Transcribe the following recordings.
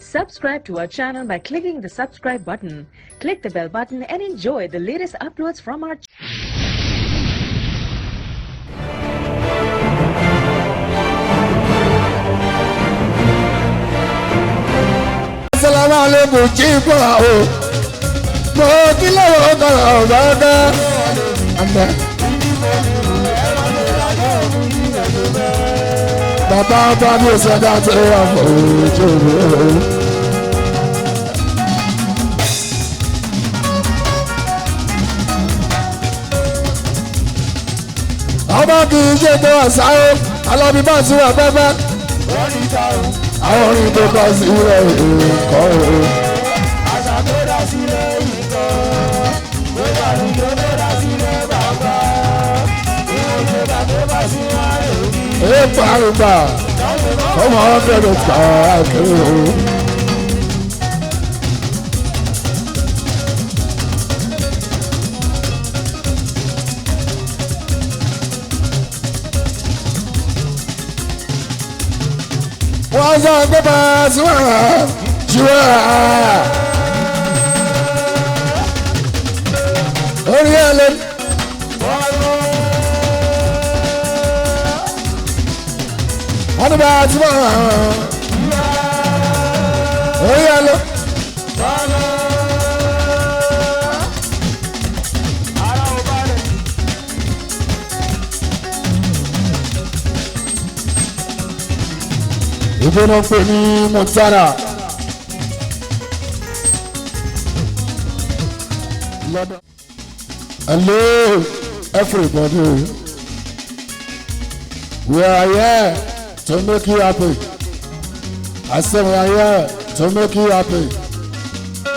Subscribe to our channel by clicking the subscribe button. Click the bell button and enjoy the latest uploads from our channel. Assalamu alaikum chipo o mo kilo ko baba anda baba baba mi se da te wa fo jo ọba kì í ṣe tó àṣàyò alábí bá sí wà pẹ́pẹ́ àwọn orin tó kọ sílẹ̀ ìkọ́ o. àṣà tó dá sílẹ̀ ìkọ́ ló dàrú tó dá sílẹ̀ bàbá ìwọ̀n tó bá tó bá sí wọn lòdì. èé pàrọ̀gbà ọmọ ọ̀fẹ́rẹ̀ káàkiri o. wọ́n sọ pé bá a sún àrà ṣíwọ́ orí ẹ̀ lé. wọ́n ní bá a sún àrà orí ẹ̀ lé. ìbò náà pè ní Montana. Hello everybody, we are here to make you happy. I say we are here to make you happy.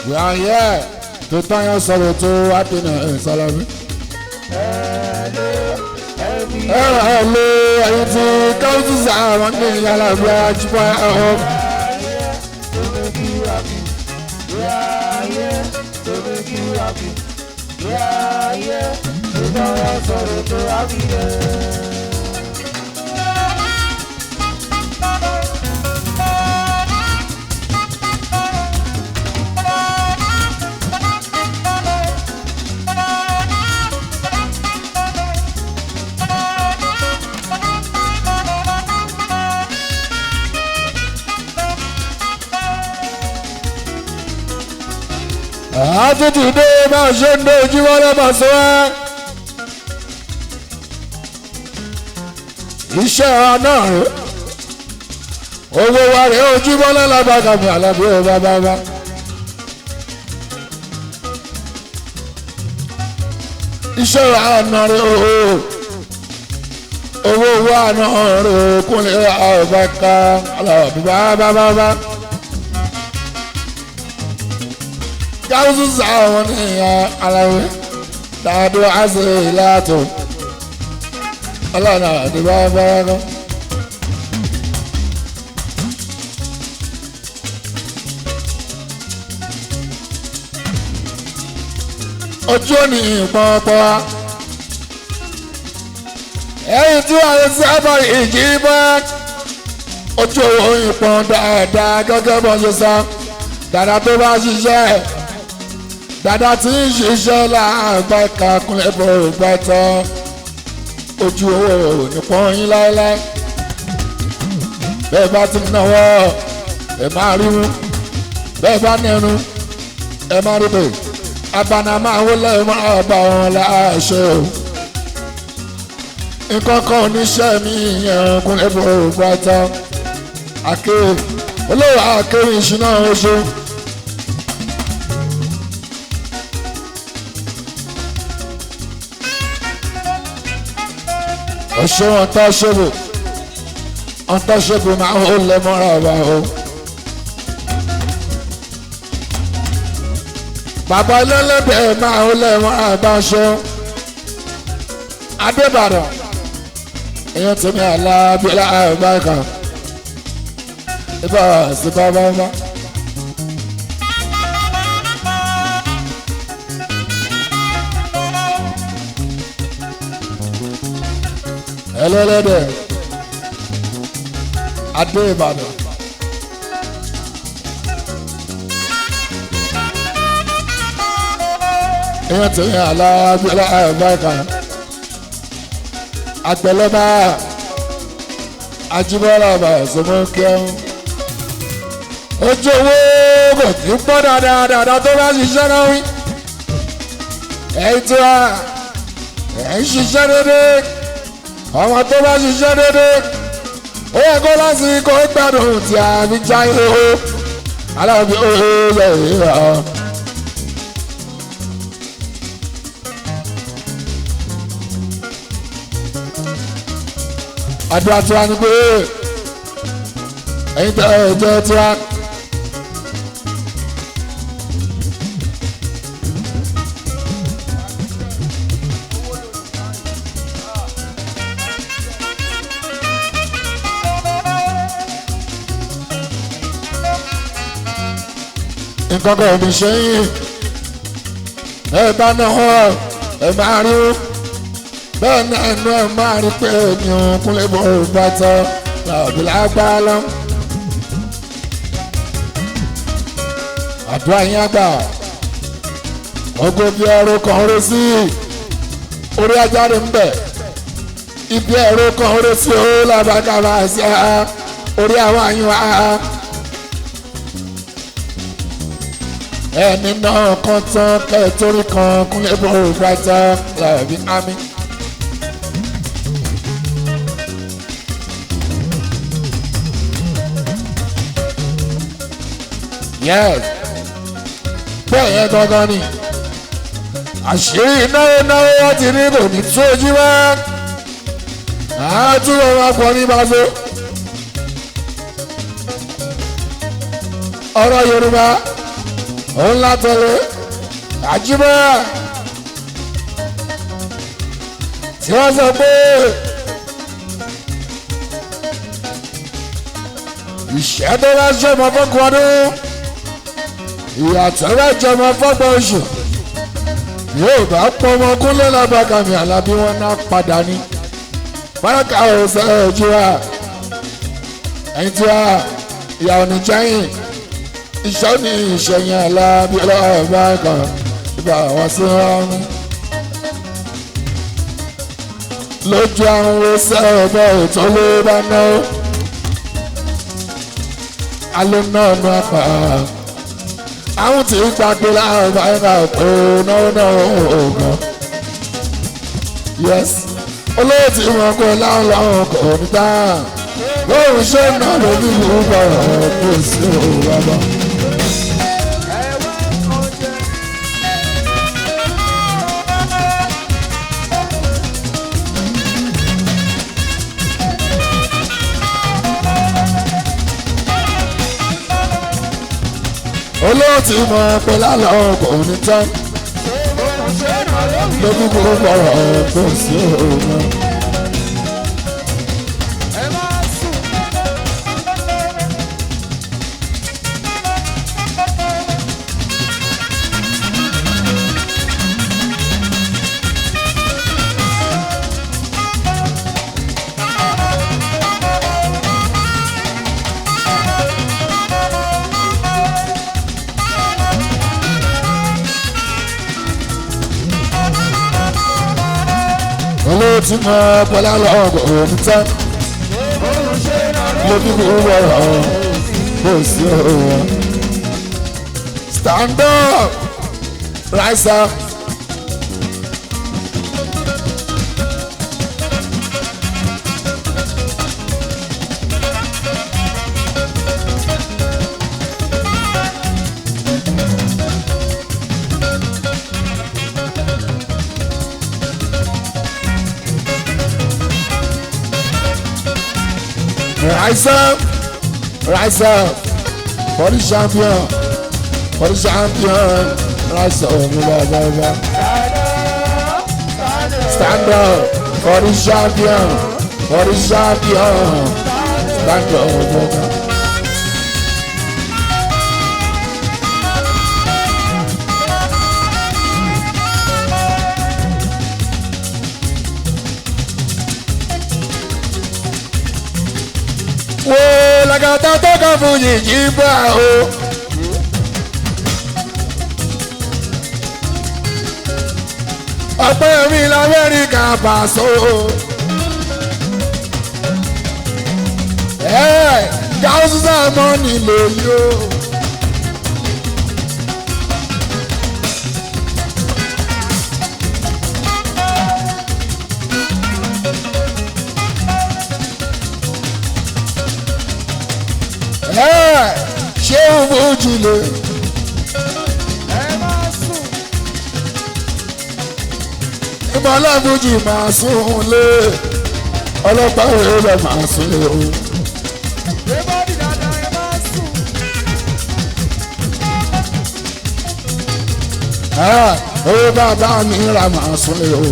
We are here to turn your sorrow to happiness. Hello, ẹ̀yin tí káwùsù sàrán ní alábẹ́ àjùbọ̀ ẹ̀họ́. àtúntì dé máa ṣe ń dojú wọn lọ́mọ sọ ẹ́. iṣẹ́ wa náà rẹ̀ owó wa rẹ̀ ojúmọ́ lọ́lábàgàmì àlàbí ẹ̀ bábábá. iṣẹ́ wa náà rẹ̀ owó wa náà rẹ̀ kúnlẹ̀ àbáká àlàbí bábábá. káwùsù sáwọn èèyàn aláwẹ̀ dáadọ́ àṣẹ ìlàtọ̀ ọlọ́nà àdìbò abẹ́rẹ́. ojú ò ní ìpọ́npọ́ ẹ̀yìn tí wọ́n ti sábà ìjì bọ́ ojú owó ìpọ́n dáadáa gẹ́gẹ́ bọ́ ṣe sọ dáadáa tó bá ṣiṣẹ́. Dada tí ń ṣiṣẹ́ láàgbá kakunlẹ̀ bọ̀ gbàtọ́ ojú owó nípọn yín láéláé. Bẹ́ẹ̀ bá ti náwó ẹ máa rí mú, bẹ́ẹ̀ bá nẹnu ẹ máa rí bẹ́ẹ̀. Abànà máa wọlé máa bá wọn láṣẹ o. Nǹkan kan oníṣẹ́ mi yẹn kunlẹ̀ bọ̀ gbàtọ́. Àkèrè olówó àkèrè ìṣúná oṣù. ọ̀ṣọ́ ọ̀ntàṣẹ́bù máa ń lẹ mọ́ra ọba o. bàbá ẹlẹ́lẹ́bẹ̀ máa ń lẹ mọ́ra ọba ṣọ́. Adébàdàn èèyàn tó ní àlàbílà ọba kan ibà sí bàbá ọba. ẹlẹ́lẹ́dẹ̀ Adé Ìbàdàn èèyàn tó yàn aláàbíọ́lá àbáyíká àgbẹ̀lọ́ba Ajíbọ́lá Pasuma kẹ́hún ojú owó kò kí ń pọ́ dáadáa tó bá ṣiṣẹ́ náà wí ẹ̀yìn tí wà ẹ̀ ń ṣiṣẹ́ déédéé ọmọ tó bá ṣiṣẹ́ déédéé ó yẹ kó lásìkò gbádùn tí a fi jáde o aláàbí ó yẹ ìhà. àdúrà tí wàá ní pé ẹ̀yin tẹ́ ẹ jẹ́ tí wàá. nǹkan kan ò ní ṣe yín ẹ bá náà ẹ máa rí bẹ́ẹ̀ náà ẹnu ẹ máa rí pé ènìyàn kúnlẹ̀ bọ̀ bá tọ́ làbí lágbára lọ. àdúrà yín àgbà ọgọ́ bí ẹrú kan rẹ sí orí ajáde ń bẹ̀ ibi ẹrú kan rẹ sí ó làbàkàbà sí orí àwọn àyùn á. ẹni náà kan tán kẹ́ẹ̀tórí kan kúnlẹ̀ bọ̀ bá tọ́ làbí àmì. yes bẹ́ẹ̀ yẹn gangan ni àṣírí náwó wọ́n ti ní kò ní tó ojú wá àátúrò wọn pọ̀ ní bàbá ọ̀rọ̀ Yorùbá òun látọ̀lé Àjíbọ́lá tí wọ́n sọ pé ìṣẹ́dọ́ bá ṣe mọ́ fọ́kùn ọdún ìyàtọ̀ bá jẹmọ fọ́gbọ̀n oṣù yóò bá pọmọ kúnlẹ̀ lábàkàmì Àlàbí wọn náà padà ní báràkà ọ̀sẹ̀ ẹ̀jú wa ẹ̀yìn tí wa ìyàwó ní jẹ́yìn iṣẹ́ ní ìṣẹ̀yìn Àlàbí ọlọ́ọ̀bá kan ìgbà wọn sí wọn lójú àwọn ọ̀sẹ̀ ọ̀bẹ ètò ló bá náà alẹ́ náà ní apá àwọn tí ń gbàgbé láàrín ẹ̀ka pé náà oògùn yes olóòtú wọn kọ láwọn kò ní gbà lóòrùn ṣé náà ló ní ìlú bọ̀rọ̀ kò sí òun bàbá. olóòtú mọ pé lálọ́ kò ní tán lójú gbogbo ọ̀rọ̀ kò sí òun. olóòtú mọ pé lálọ́ kò ní tán lójú gbogbo ọ̀rọ̀ kò sí òun. stand up rise up. Rise up for the champion, rise up, stand up for the champion, stand up. wo làgàtà tó kàn fún yìnyín bá o. ọpẹ́ mi lamẹ́ríkà Paso. Gáúsù Sàmọ́ nílò yóò. Ṣé o bójú lè? Ìmọ̀lá bójú máa sún lé. Ọlọ́pàá òye lọ máa sún lé o. Owó bàbá mi ra máa sún lé o.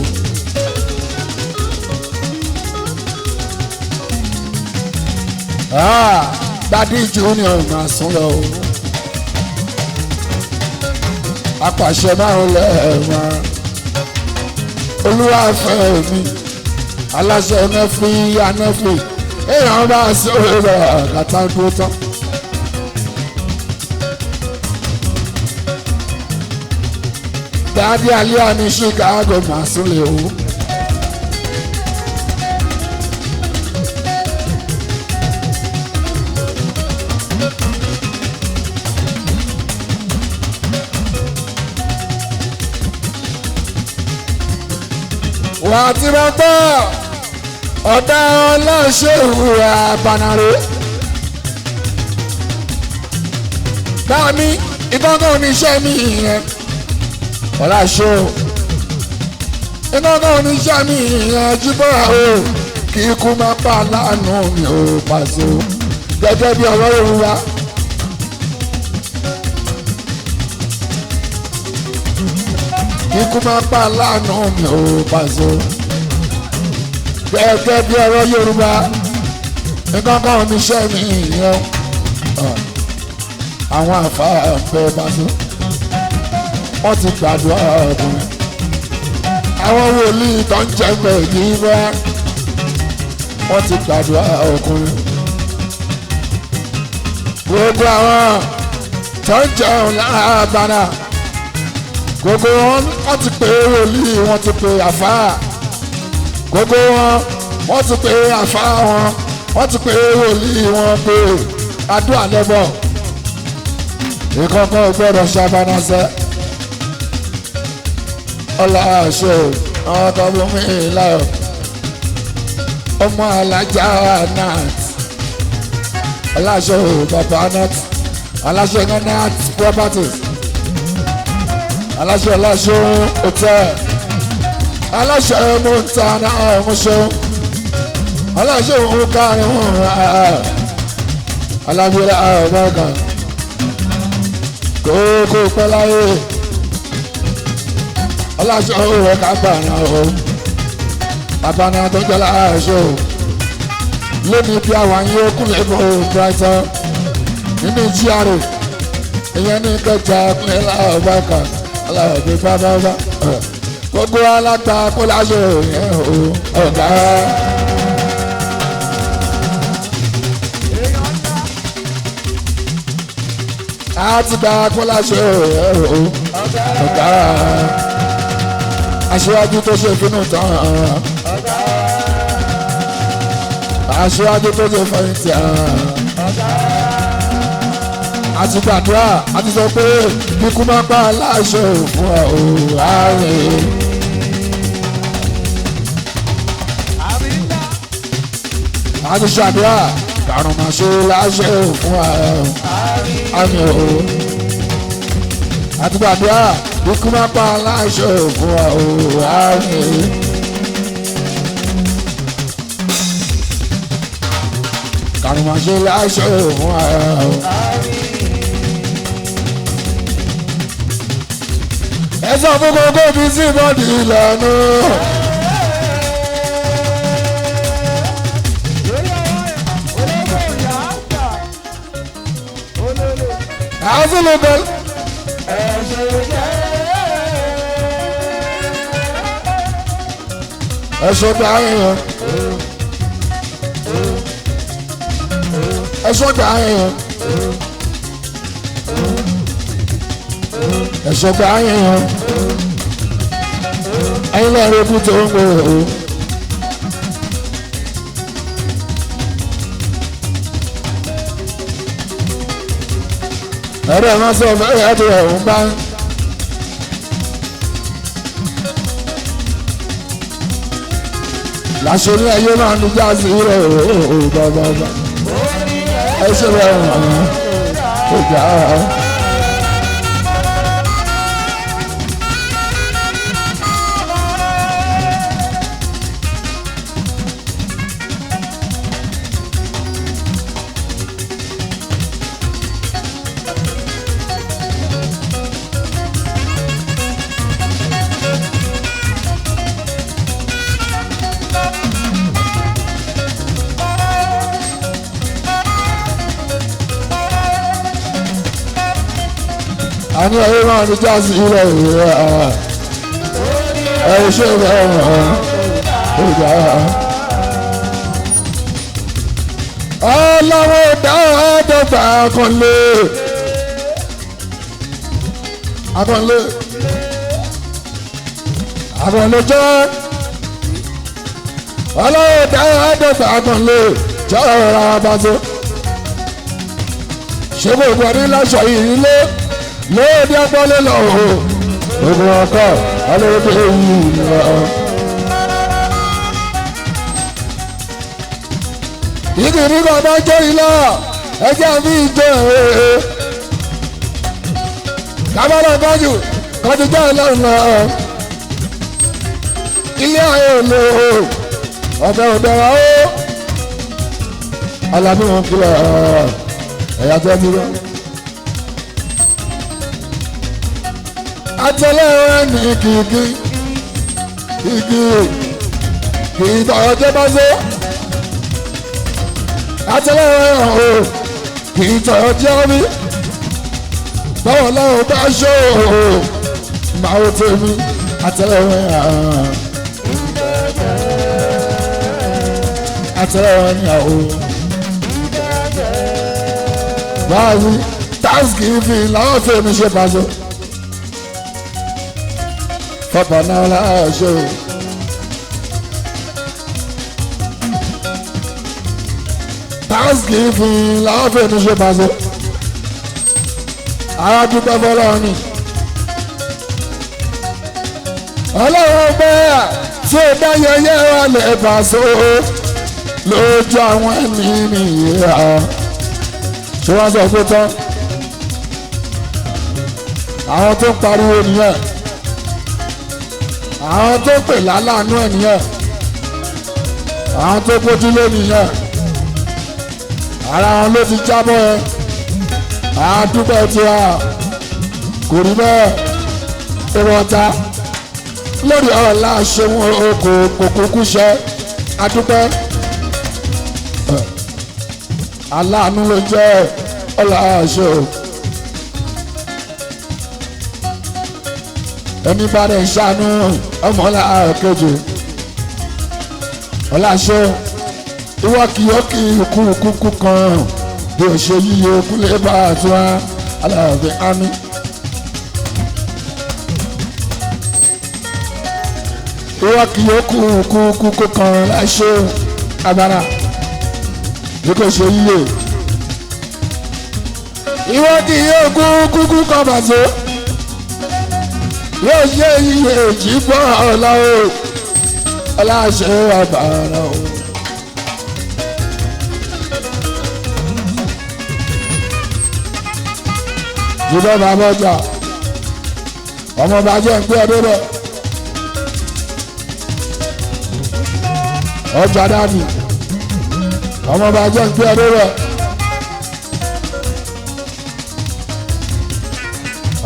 Dádì Junior máa sún lọ o. Apàṣẹ márùn lẹ́ẹ̀wọ̀n. Olúwa fẹ́ mi. Aláṣẹ nẹ́fì yá nẹ́fì. Èèyàn bá sọ̀rọ̀ rẹ̀ kàtà dúró tán. Dádì Alíà ní Chicago máa sún lé o. Wà á ti máa gbọ́ ọ̀dà ọlọ́ṣẹ́wù àbànàrè. Báàmí ìgbọ́ngàn oníṣẹ́ mi yẹn ọ̀làṣẹ́ o. Ìgbọ́ngàn oníṣẹ́ mi yẹn jíbọ̀ o. Kí ikú máa pa láàánú mi ò Paso. Gẹ́gẹ́ bí ọ̀rọ̀ Yorùbá. Ikú máa pa láàánú mi ò Paso. Gẹ́gẹ́ bí ọ̀rọ̀ Yorùbá. Ìgbọ́ngàn oníṣẹ́ mi yẹn. Àwọn àfáà ń fẹ́ Paso. Wọ́n ti gbàdúrà ọkùnrin. Àwọn wòlíì tó ń jẹ́ pẹ̀lú bá. Wọ́n ti gbàdúrà ọkùnrin. Gbogbo àwọn tó ń jẹun lára àbànà. Gbogbo wọn ti pè wòlíì, wọ́n ti pè àfáà. Gbogbo wọn ti pè àfáà wọn. Wọ́n ti pè wòlíì wọn pé àdúrà lẹ́bọ̀. Ìkọ̀kọ̀ gbọ́dọ̀ ṣàbánásẹ́. Ọláṣẹ ọkọ bùnmi láyọ̀. Ọmọ alájà nat. Ọláṣẹ bàbá nat. Aláṣẹ nat properties. Aláṣẹ hotel. Aláṣẹ Montana ọmọṣẹ́. Aláṣẹ òǹkarin alábíyá ọ̀bọ̀gà. Kókó pẹ́láyé. Aláṣẹ òwò kábàánà o. Bàbáná tó jẹ́ láàṣẹ o. Lónìí bí àwọn yóò kúnlẹ̀ bọ̀ Brighton. Nínú GRA. Ìyẹn ní Ìkẹjà kúnlẹ̀ láàbàkà. Aláàbí bábábá. Gbogbo alágbá kó láṣẹ yẹn o. Ọ̀gá. Àti gbà kó láṣẹ yẹn o. Ọ̀gá. Aṣíwájú tó ṣe fínú tán. Aṣíwájú tó ṣe fẹ̀yìntì. A ti gbàdúrà, a ti sọ pé kíkú máa pa aláṣẹ fún ẹ o àárín. A ti ṣàdúrà, kàrùn máa ṣe láṣẹ fún ẹ àárín o. A ti gbàdúrà. Kíkú máa pa aláṣẹ fún wa o àárín. Kàrùn máa ṣe láṣẹ fún wa o. Ẹ sọ fún gbogbo bí sí bọ́ọ̀dì ìlànà. Àwọn sì lè bẹ̀rẹ̀. Ẹ̀ṣọ́ gbà yẹn. Ẹ̀ṣọ́ gbà yẹn. Ẹ̀ṣọ́ gbà yẹn. ẹ̀yin lẹ́rìí kú tó ń gbé o. ẹ̀rọ máa sọ fún ẹ̀yà tó ẹ̀hún bá. láṣẹ ní ayé máa ń já sí rẹ̀ o bàbá ẹ ṣe rẹ̀ hàn ó jà á. Ani ayé máa ní jáàsì ilẹ̀ ìrẹ̀ ẹ̀ ṣe rẹ̀ ọ̀gá. Ọlọ́wọ́ dáadọ́gba akànlé. Akànlé jẹ́ ọlọ́wọ́ dáadọ́gba akànlé jẹ́ ọ̀rọ̀ abáṣọ. Ṣé kò gbọ́ ní láṣọ yìí lé? Lóòdì agbọ́lé lọ o ogun ọkọ alóòdì èyí lọ. ìdìrí kan bá jó ilá ẹjẹ́ àbí ìjọ èrè kábàlà kọjú jẹ́ ìlọrin lọ. ilé ayé olè o ọ̀bẹ òdẹ̀wà o alábí wọn kílẹ̀ ẹ̀yà tó ti rọ. Àtẹlẹ́wọ̀n ní kìkì tọ̀rọ̀ jẹ́ bá ṣe. Àtẹlẹ́wọ̀n o kì í tọ̀rọ̀ jẹ́ omi. Báwo láwọn bá ṣó o máa wo tèmi àtẹlẹ́wọ̀n ní àwọ̀. Báyìí Thanksgiving làwọn fèmí ṣe pàṣẹ. Papa náà láṣọ. Thanksgiving làwọn fèmí ṣe pàṣẹ. Ara dúpẹ́ fọlọ́ ni. Ọlọ́run bẹ́ẹ̀ tí ó dá yẹyẹ wà lè pàṣẹ lójú àwọn ẹ̀mí nìyẹn. Ṣé wọ́n sọ pé tán? Àwọn tó ń pariwo nìyẹn. Àwọn tó pè lálàánú ẹ̀ nìyẹn. Àwọn tó gbójúlé nìyẹn. Ara wọn ló ti jábọ́ ẹ. Àdúgbò tí a kò rí bẹ́ẹ̀. Ìrọ̀ta lórí ọ̀la ṣeun kò kúkú ṣe. Adúpẹ́ aláàánú ló jẹ́ ọ̀la ṣe o. Ẹni bá rẹ̀ ń ṣàánú ọmọ ọ̀la kejì ọ̀la ṣe ìwọ kì yóò kí kúkú kan bí o ṣe yíyẹ kúlẹ̀ bá a tún wá aláàbẹ̀ ámì. Ìwọ kì yóò kúkú kan láṣẹ abara bí kò ṣe yíyẹ. Ìwọ kì yóò kúkú kan bàtó yóò ṣe iye èjì bọ́ ọ̀la o ọláṣẹ àbàrà o. Jùlọ bàbá ọjà ọmọ bàjẹ́ ń gbé ọdún rẹ̀ ọjà dání ọmọ bàjẹ́ ń gbé ọdún rẹ̀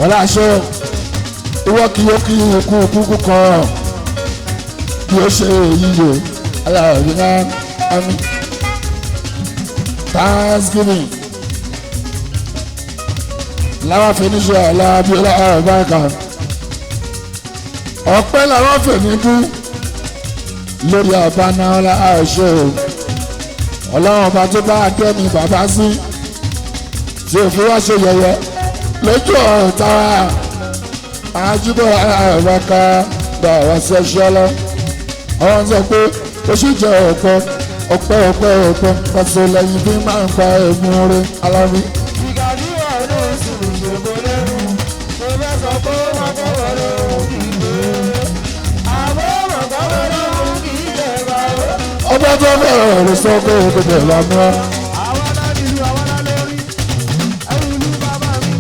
ọláṣẹ ìwọ kì yóò kí kúkú kan bí ó ṣe yíyẹ aláàbí náà ámì. Thanksgiving láwọn fẹníṣẹ aláàbí ọlọ́ọ̀báǹkà ọpẹ́ làwọn fẹ̀mídú lórí ọba náà láàṣẹ o. Ọlọ́run ọba tó bá dẹ́mi bàbá sí tí ò fi wá ṣe yẹ̀yẹ́ lójú ọ̀tá àjùbọ̀ àbáká gba àwọn ṣẹ́ṣẹ́lá àwọn sọ pé ó sì jẹ́ ọ̀pẹ ọ̀pẹ ọ̀pẹ ọ̀pẹ pàṣẹ lẹ́yìn bí máa ń pa ẹ̀gbọ́n rẹ̀ alábí. ìgbàdí ọ̀rọ̀ sùn ṣògo lẹ́nu mo fẹ́ sọ pé wọ́n kọ́ wọlé òkè ìgbé àbọ̀ wọ́n kọ́ wọlé òkè ìjẹba. ọba tó bẹ̀rẹ̀ rẹ̀ sọ pé ó tètè lánàá. àwọn aládìlú àwọn alálórí ẹrù ìlú bàbá mi.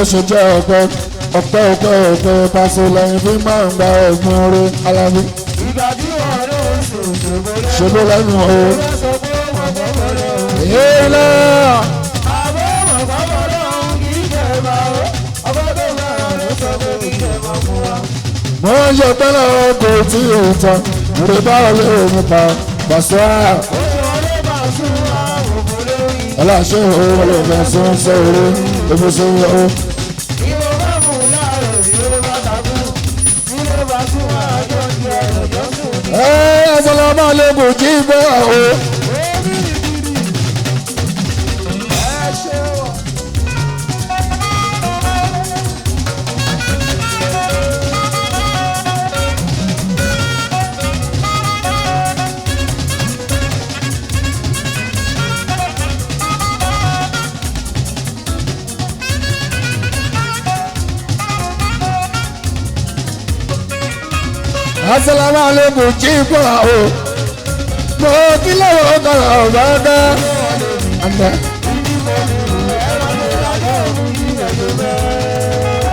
ó sì jẹ́ ọ̀pẹ ọ̀pẹ ọ̀pẹ ọ̀pẹ pàṣẹ lẹ́yìn bí máa ń gba ẹ̀gbọ́n rẹ̀ alábí. ìgbàdí ọ̀rọ̀ sùn ṣògo lẹ́nu ṣògo lẹ́nu o. mo fẹ́ sọ pé wọ́n kọ́ wọlé òkè ìgbé. èyí náà. àbọ̀ wọ́n kọ́ wọlé òkè ìjẹba. ọba tó bẹ̀rẹ̀ ló sọ pé kí ìjẹba fún wa. mo ń yọ pẹ́lẹ́ ọkọ̀ tí ò tán ìrè bá wọlé omi pa pàṣẹ àá. aláṣẹ òun lè fẹ́ sún sóore ebi sún yọ ó. Assalamu alaikum kí bọ́ o. Assalamu alaikum kí bọ́ o. Mo kí lọ́wọ́ kan ọ̀gá.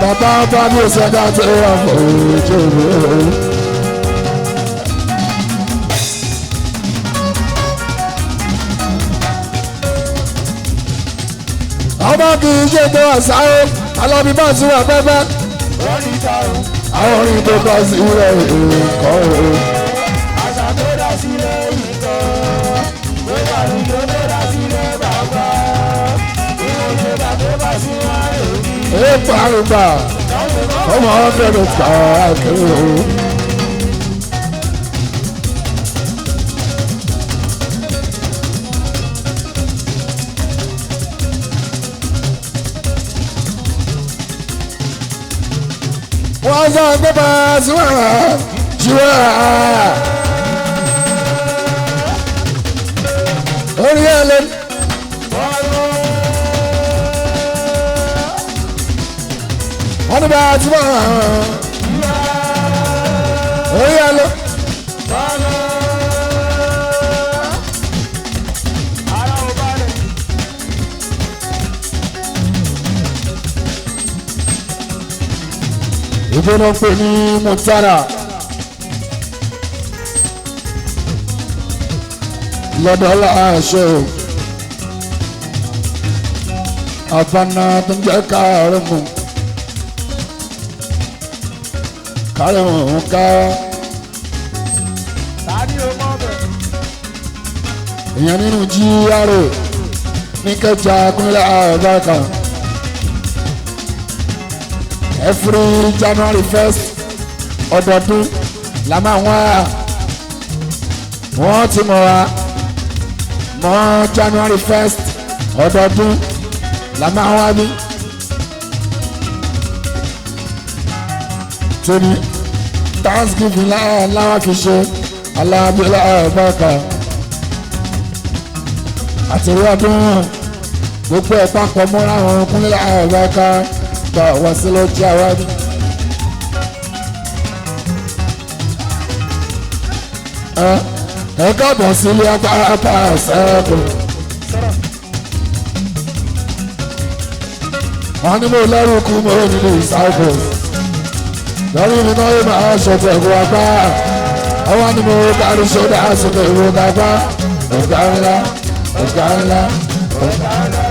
Bàbá bá ní ìṣẹ́dá tó wà fún ojú mi. Ọmọ kì í ṣe tó àṣà ó, alábí bá tún wà pẹ́pẹ́. Àwọn orin tó bá sí rẹ̀ kọ́ o. àṣà tó dá sílẹ̀ yìí kan ló wà ní tó dá sílẹ̀ bàbá ìwọ̀n ìjọba tó bá sí wá èyí. Èèpà àrùbà ọmọ ọ̀fẹ́rẹ́ káàkiri o. Wọ́n sọ pé bá a sún àrà jíwá. Orí ẹ̀ lé. Wọ́n ní bá a sún àrà. Orí ẹ̀ lé. Ìbọn pè ní Mutara lọ́dọ̀ aṣọ àbáná tó ń jẹ́ kárẹ̀mù ká èèyàn nínú GRA ní Kẹjà kúnlẹ̀ àbákan. Every January 1st ọdọọdún la máa wá wọ́n ti mọ̀ wá mọ́ January 1st ọdọọdún la máa wá bí. Torí Thanksgiving láwọn fi ṣe alábílá àbáka àtẹ̀wé ọdún gbogbo ẹ̀ papọ̀ mọ́ra àwọn kúnlẹ̀ àbáka. Wá sí ló jẹ́ àwa ní. Ẹ káàbọ̀ sílé apá ṣẹ́ẹ̀kù. Wọ́n ní mo lẹ́rù kú mo nínú ìsáàkù. Lórí mi náà yóò máa ṣọ̀tẹ̀ ẹ̀kọ́ apá. Àwọn ni mo kárí ṣọ́dá àṣọ̀tẹ̀ ìwé dàgbà. Ọ̀gá ńlá, ọ̀gá ńlá, ọ̀gá ńlá.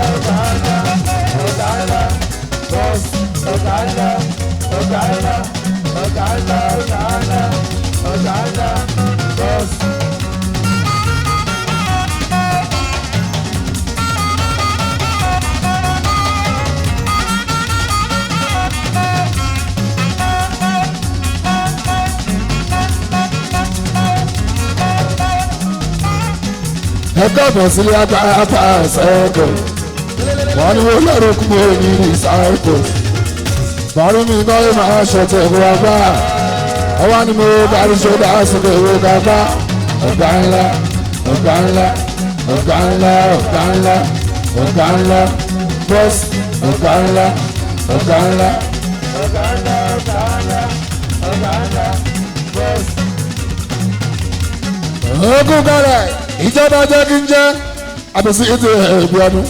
Ẹ káàbọ̀ sílé apá ṣẹ́ẹ̀kù. wọ́n ní wọ́n lẹ́rù kú mi ní disciples bàrí mi kọ́ ẹ máa ṣọ̀tẹ̀ ìwé àgbà ọwọ́ ni mo bàrí ṣọ́dá sókè ìwé gàgbà ọ̀gá ńlá ọ̀gá ńlá ọ̀gá ńlá ọ̀gá ńlá ọ̀gá ńlá bọ́s ọ̀gá ńlá ọ̀gá ńlá ọ̀gá ńlá ọ̀gá ńlá ọ̀gá ńlá bọ́s. ogun kọlẹ̀ ìjọba jẹ́ kí n jẹ́ àbẹ̀sí ètò ẹ̀bí ọdún.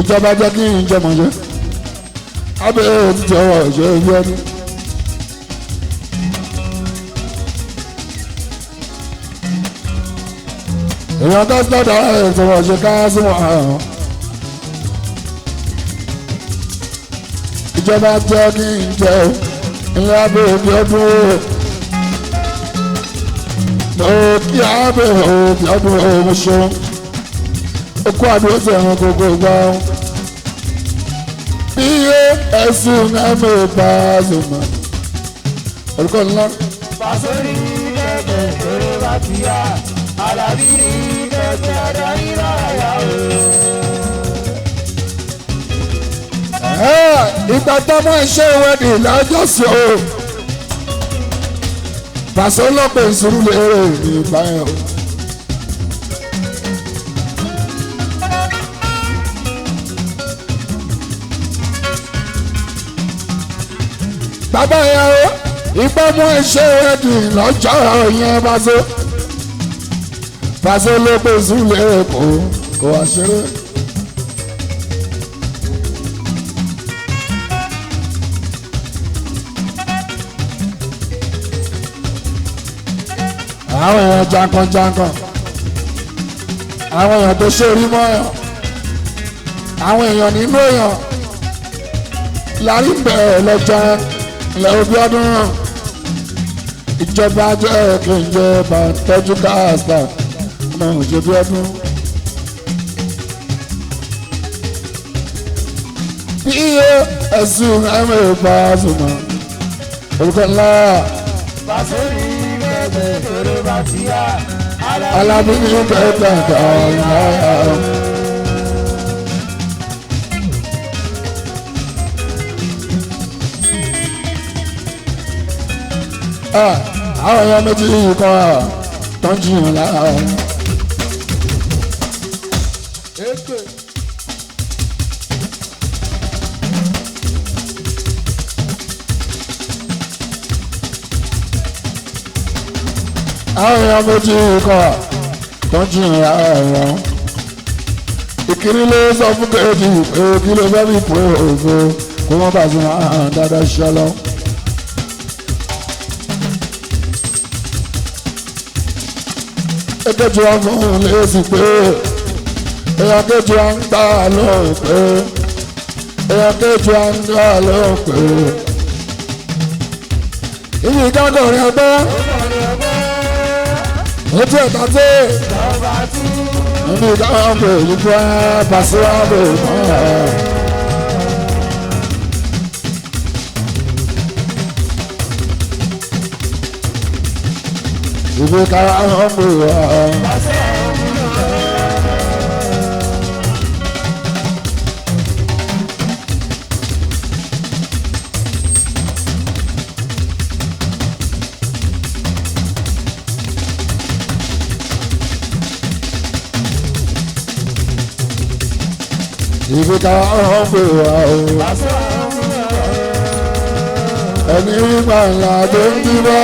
ìjọba jẹ́ kí n jẹ́ mọ̀jẹ́ abẹ́ òtítọ́ ọ̀ṣẹ́ ẹ̀bí ọdún. èèyàn tó tọ́jà ètò ọ̀ṣẹ́ ká sí wọn àrùn. ìjọba jẹ́ kí n jẹ́ ilé abẹ́ òbí ọdún òkè abẹ́ òbí ọdún òun ṣeun okú àdúró sí ẹ̀wọ̀n gbogbo ìgbà bí ẹ̀sùn ẹ̀mẹ́ bá zùmọ̀ orúkọ ńlá. Pàṣẹrí kẹ̀kẹ́ kéré bá ti yá Àlàbí kẹ̀kẹ́ adarí láyà o. ìgbà tọ́mọ iṣẹ́ ìwádìí lọ́jọ́sí o pàṣẹ ọlọ́pàá ìṣòro lérè ìgbà yẹn o. bàbá yẹn o ìgbà mọ iṣẹ́ ìwádìí lọ́jọ́ yẹn pàṣẹ ọlọ́pàá ìṣòro lérè kò wá ṣeré. àwọn èèyàn jankan-jankan àwọn èèyàn tó ṣe orí mọ́yàn àwọn èèyàn nínú èèyàn lárí bẹ̀rẹ̀ lọ́jọ́ ilẹ̀ òbí ọdún náà ìjọba jẹ́ kí n jẹ́ bá tọ́jú káàsà ọmọ òṣèlú ọdún. iye ẹ̀sùn ẹ̀mẹ́ ìbá àzùmọ̀ orúkọ ńlá. Pàṣẹrí kẹ̀kẹ́ kéré bá ti yá Àlàbí ní kẹ̀kẹ́ kàlá. àwọn èèyàn méjì yìí kọ́ tó ń jiyàn lára. àwọn èèyàn méjì kọ́ tó ń jiyàn lára. ìkíní ló sọ fún kejì pé kí ló fẹ́ bí pé òfo kó wọ́n bá ti hàn dáadáa ṣiṣẹ́ lọ. èkejì wọn fún un lésì pé èèyàn kejì wọn ń gbà lóhùn pé èèyàn kejì wọn ń gbà lóhùn pé ibi ìdágọ̀ rẹ̀ gbọ́ ó tí ẹ̀ta tí ibi ìdágọ̀ pé yìí fún ẹ pàṣẹ wọn pé mọ́ ẹ. ibi kára wọn pè wá. ibi kára wọn pè wá o. ẹni wípé ńlá tó ń dìbò.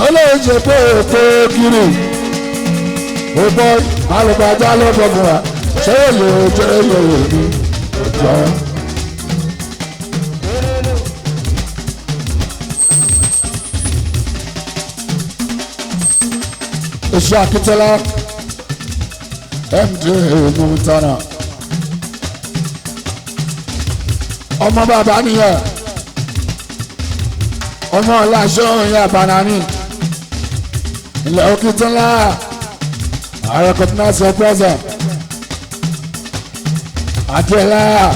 olóyè ṣe pé ètò kiri ó bọ́ alùpàdé alùpàdé wa ṣé èlò jẹ́ èlò ní ọjọ́. iṣẹ́ akitẹ́lá md mumtana ọmọ bàbá nìyẹn ọmọ ọláṣọ òyìn àbánání ilẹ̀ òkìtìlá I recognize your presence. Adela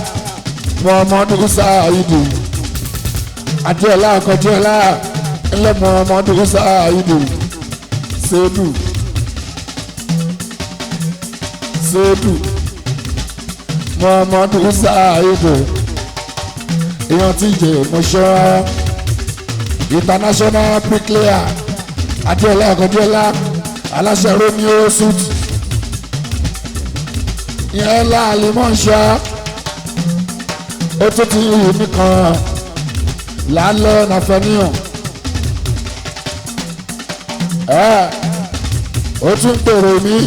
Muhammadu Saidu Adéọlá Akọ̀déọlá ńlẹ̀ Muhammadu Saidu Saidu Muhammadu Saidu èèyàn tí jẹ mọ̀ṣọ́ international bricklayer Adéọlá Akọ̀déọlá aláṣẹ Romeo suit ìyẹn láàlì mọ̀ṣọ́ ó tún ti yìí nìkan lálẹ́ nàfẹ́níyàn ó tún pèrè mí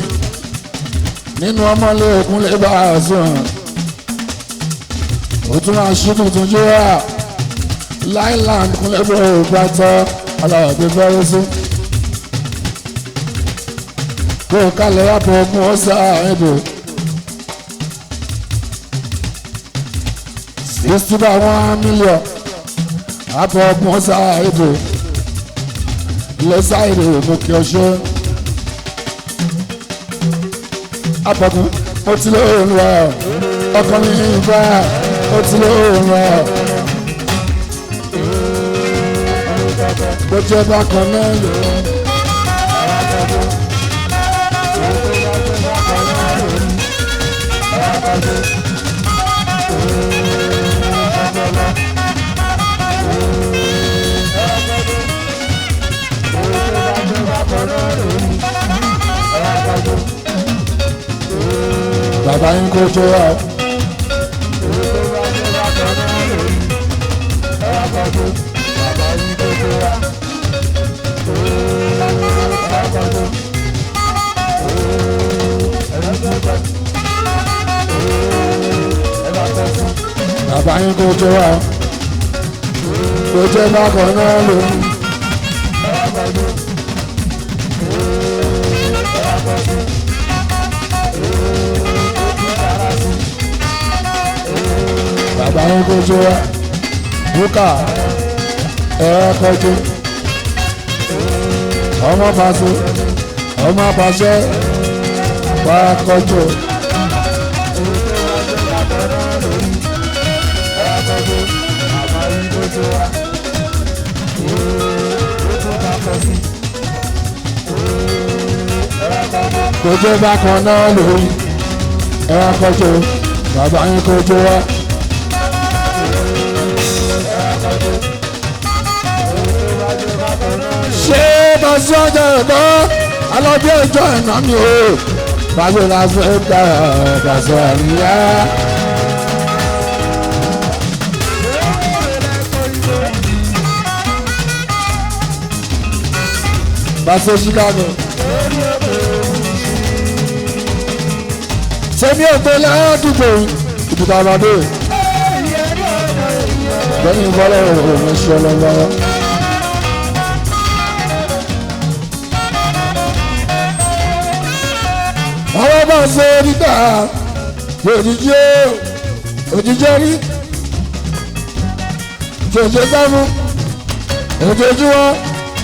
nínú ọmọlé òkúnlé bá a sùn ó tún máa ṣí tuntun jẹ́ láìland kúnlẹ̀ bó bá tọ́ aláàbí fẹ́rẹ́ sí kó kálẹ̀ yàtọ̀ ọkùn ọ̀sà ẹ̀dọ̀ 61 million àpò ọkùn ọ̀sà ẹ̀dọ̀ ilẹ̀ sáìrì òkè ọ̀ṣọ́ àpọ̀kùn mo ti lóòrùn rẹ̀ ọkàn mi ìfà mo ti lóòrùn rẹ̀ bó jẹ́ bákan náà lò ó. Bàbá yín kó tó wá. Bàbá yín kó tó wá. Kó jẹ́ bákan náà lò. Bàbá yín kó tó wá. Búkà ẹ kọjú. Ọmọ pàṣẹ ọmọ pàṣẹ wá kọjú. Kojú bákan náà lórí ẹ kọjú. Bàbá yín kọjú wá. Ṣé bàṣẹ ọjọ́ ẹ̀kọ́ alọ́bí ẹjọ́ ẹ̀nà mi o bàṣẹ lásán ẹ̀ka bàṣẹ àríyá. Bàṣẹ Chicago. Sẹ́mi ògbé lẹ́ẹ̀dúgbò ìdúgbò àbádé. Bẹ́ẹ̀ni ìbọ́lẹ̀ òun ṣe ọlọ́lọ́wọ́. Àwọn bá ṣe nígbà òjijì rí jòjò sáfù ojoojúmọ́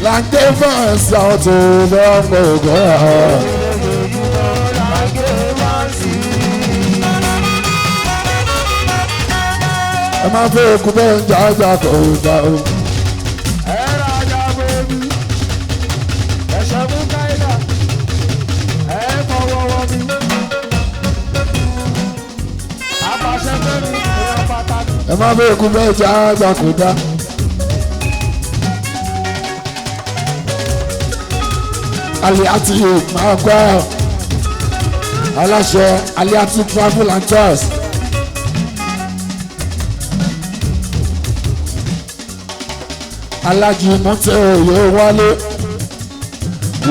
là ń ké fún ẹ̀sán tó bẹ́ẹ̀ pé ògùn ẹ̀. Ẹ máa fẹ́ okùn bẹ́ẹ̀ ń jà kò gbà o. Ẹ máa fẹ́ okùn bẹ́ẹ̀ jà kò dá. Aliati máa gbọ́ aláṣẹ Aliati travel and tours. Alájí mọ́tẹ́ òye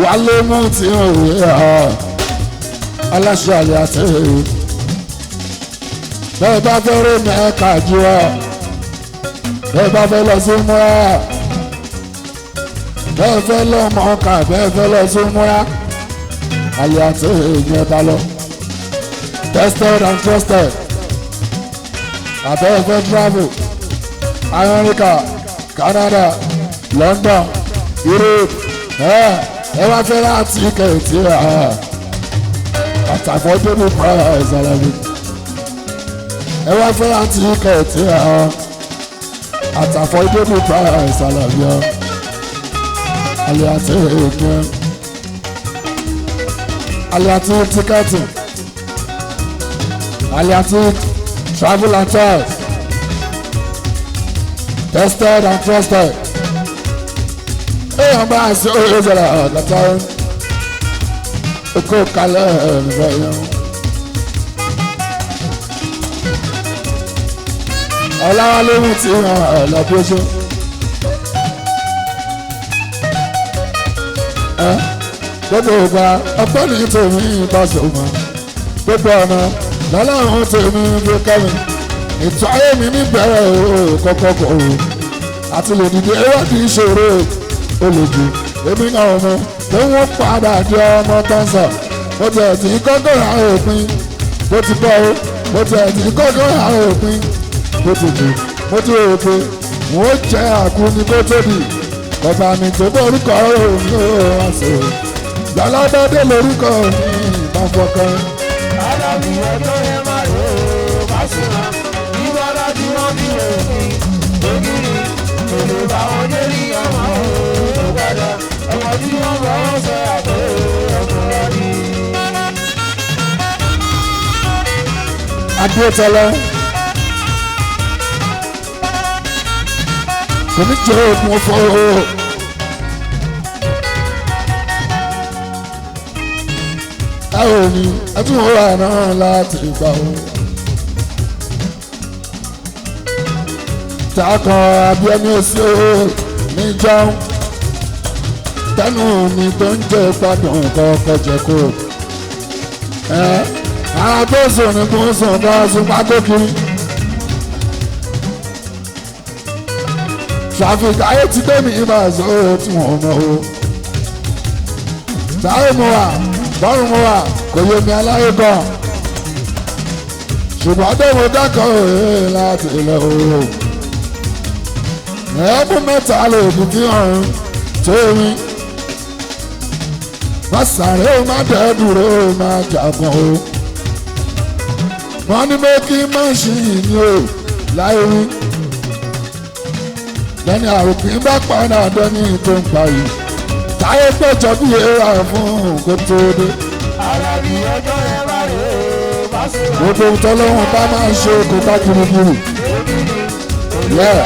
wálé mọ́tẹ́ òye aláṣẹ Aliati. Bẹ́ẹ̀ bá fẹ́ rí mẹ́ẹ̀ka jù ọ́ bẹ́ẹ̀ bá fẹ́ lọ sí múra bẹ́ẹ̀ fẹ́ lọ mọ́ọ̀ká bẹ́ẹ̀ fẹ́ lọ sí múra Aliati ìyẹn bá lọ. Tested and trusted abẹ́ẹ̀ fẹ́ travel America, Canada, London, Europe ẹ wá fẹ́ láti kẹ̀tì àtàfọ́débù price alábi ẹ wá fẹ́ àti kẹ̀tì àtàfọ́ ìdébù price àlàyé àlẹ́ àti èèyàn àlẹ́ àti tíkẹ́ẹ̀tì àlẹ́ àti travel and tours tested and trusted èèyàn bá àṣẹ òye sọ̀rọ̀ ọ̀dọ̀tà okó kalẹ̀ ẹ̀rọ yẹn. ọ̀làwálé mú ti hàn ọ̀làbíọ́sọ. gbogbo ìgbà ọpẹ́ ní tèmi ìbáṣọ̀mọ́ gbogbo ọ̀nà lọ́lọ́run tèmi bí kẹ́mi ètò ayé mi níbẹ̀rẹ̀ kọ́kọ́ kọ̀ ọ́ àti lè dìde ewádìí ìṣòro olùdí èmi náà mọ̀ pé wọ́n padà di ọmọ tọ́sà mo tẹ̀ tí kọ́kọ́ ra òpin bó ti bọ́ ó mo tẹ̀ tí kọ́kọ́ ra òpin bó ti jù mo ti rò pé wọ́n jẹ́ àkúni kó tóbi ọba mi tó bọ́ orúkọ òun ló wá sí i gbàládọ́dé lórúkọ mi ìbáfọ́kọ́. alábí ọjọ́ yẹn máa rò ó bá sùn náà ìbára tí wọ́n fi rò ní ògiri èlò bá wọn dé ní ọmọ òun padà ọmọ tí wọ́n bá wọn sọ àpò ọmọ rẹ̀ ní. adétọ́lá kò ní jẹ́ òògùn ọ̀fọ̀ ẹ ò ní ẹ tún wọ́n wà náà láti gbà ó. takàn abíọ́ní sí o ní jẹun tẹnu mi tó ń jẹ gbádùn kọ́kọ́ jẹ kó. àwọn tó sùn ní kó sùn bá sùn pákó kiri. traffic ayé ti dé mi ìbá sọ tí wọ́n mọ̀ o. táyé mo wà bọ́rùn mo wà kò yé mi aláyé gan. ṣùgbọ́n tó mo dákọ̀ òye láti ilẹ̀ o. ẹ̀ẹ́dún mẹ́ta lè dìbí ọ̀run tó mi. má sáré o má dẹ́ dúró o má jagun o. wọ́n ní méjì máṣíìnì ni o láyé wí. lẹ́ni àròpín bá padà dẹ́ni tó ń pa yìí. táyé péjọ bí èèrà fún kó tó dé. alábí ọjọ́ yẹn máa rò ó bá sùn náà gbogbo tọ́lọ́wọ́n bá máa ń ṣe kó bá kirikiri. Yeah.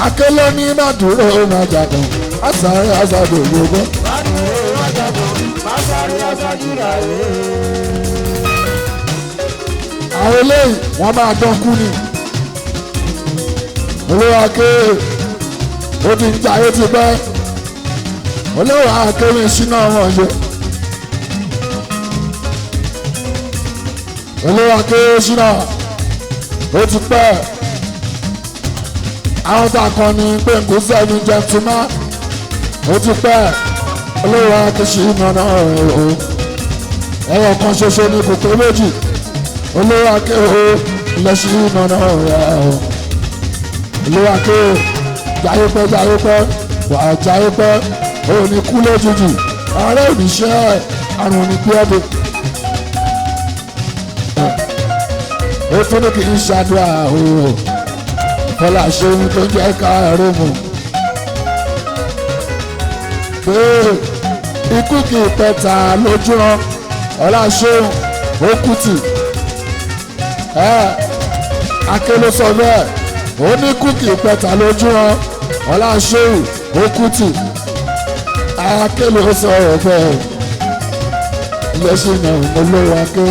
akélé ní màdúró májàdùn àsáré àsàdò gbogbo. màdúró májàdùn àsáré àsàjìrà rẹ̀. àwọn eléyìí wọ́n máa dán kú ni. olówó aké ó ti ń jayé ti pẹ́. olówó akéwì síná wọn ṣe. olówó akéwì síná ó ti pẹ́. àwọn tá a kan ní pé n kò sẹ́ni jẹ́ntúmá ó ti pẹ́. olówó akéṣí nana o ẹ̀rọ kan ṣoṣo ní kòkó méjì. olówó akéwì lẹ́sí nana rẹ̀ o. olówó akéwì jayé pẹ́ wà á jayé pẹ́ ó ní kú lójijì ààrẹ òníṣẹ́ àrùn ní pẹ́ẹ́dẹ̀. ó tún ní kì í ṣàdúrà o kọlá ṣeun tó jẹ́ káàárọ̀ mọ̀ pé ikú kì í pẹ̀ta lójú wọn ọlá ṣeun ó kú tì aké ló sọ bẹ́ẹ̀ ó ní ikú kì í pẹ̀ta lójú wọn ọlá ṣeun ó kú tì aké ló sọ bẹ́ẹ̀ ilé ṣe náà mo lówó aké.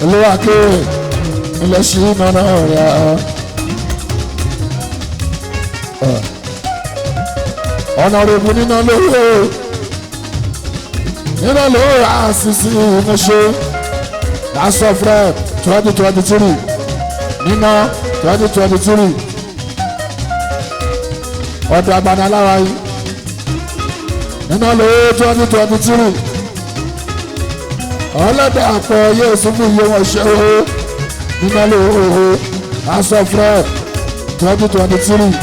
olówó akéwì ilẹ̀ sí nana rẹ̀ ọ̀nà òrèbù nínú lówó àṣìṣe ìmúṣe House of Rep 2023 nínú 2023 ọ̀dọ̀ àgbànaláwa yìí nínú lówó 2023 ọlọ́dẹ àpọ̀ yóò súnmù iye wọn ṣe o nígbàlẹ̀ òhò aṣọ fred 2023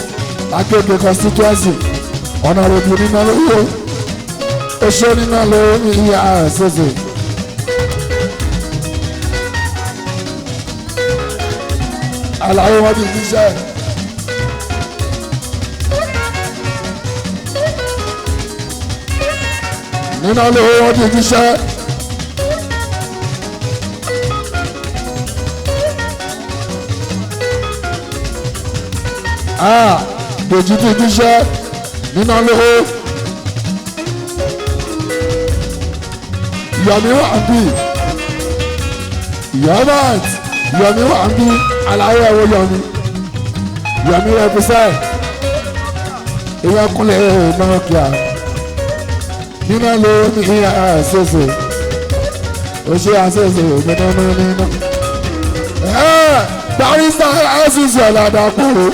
akéde constituency ọ̀nàrẹ́bù nígbàlẹ̀ òhò oṣù nígbàlẹ̀ ìyá ṣẹṣẹ. àlàyé wọn ti ṣiṣẹ́. nínú olówó wọn ti ṣiṣẹ́. Dèjì ti ṣiṣẹ́ nínú olówó. Yomi wà ń bì. Yomi wà ń bì. Àlàyé ẹ̀wọ̀ Yomi represent. Ìyá kúnlẹ̀ náà kíá. Nínú olówó ní ìyá àṣẹṣe. Oṣù àṣẹṣe nínú. Barista àṣìṣe ọ̀làdà kúrò.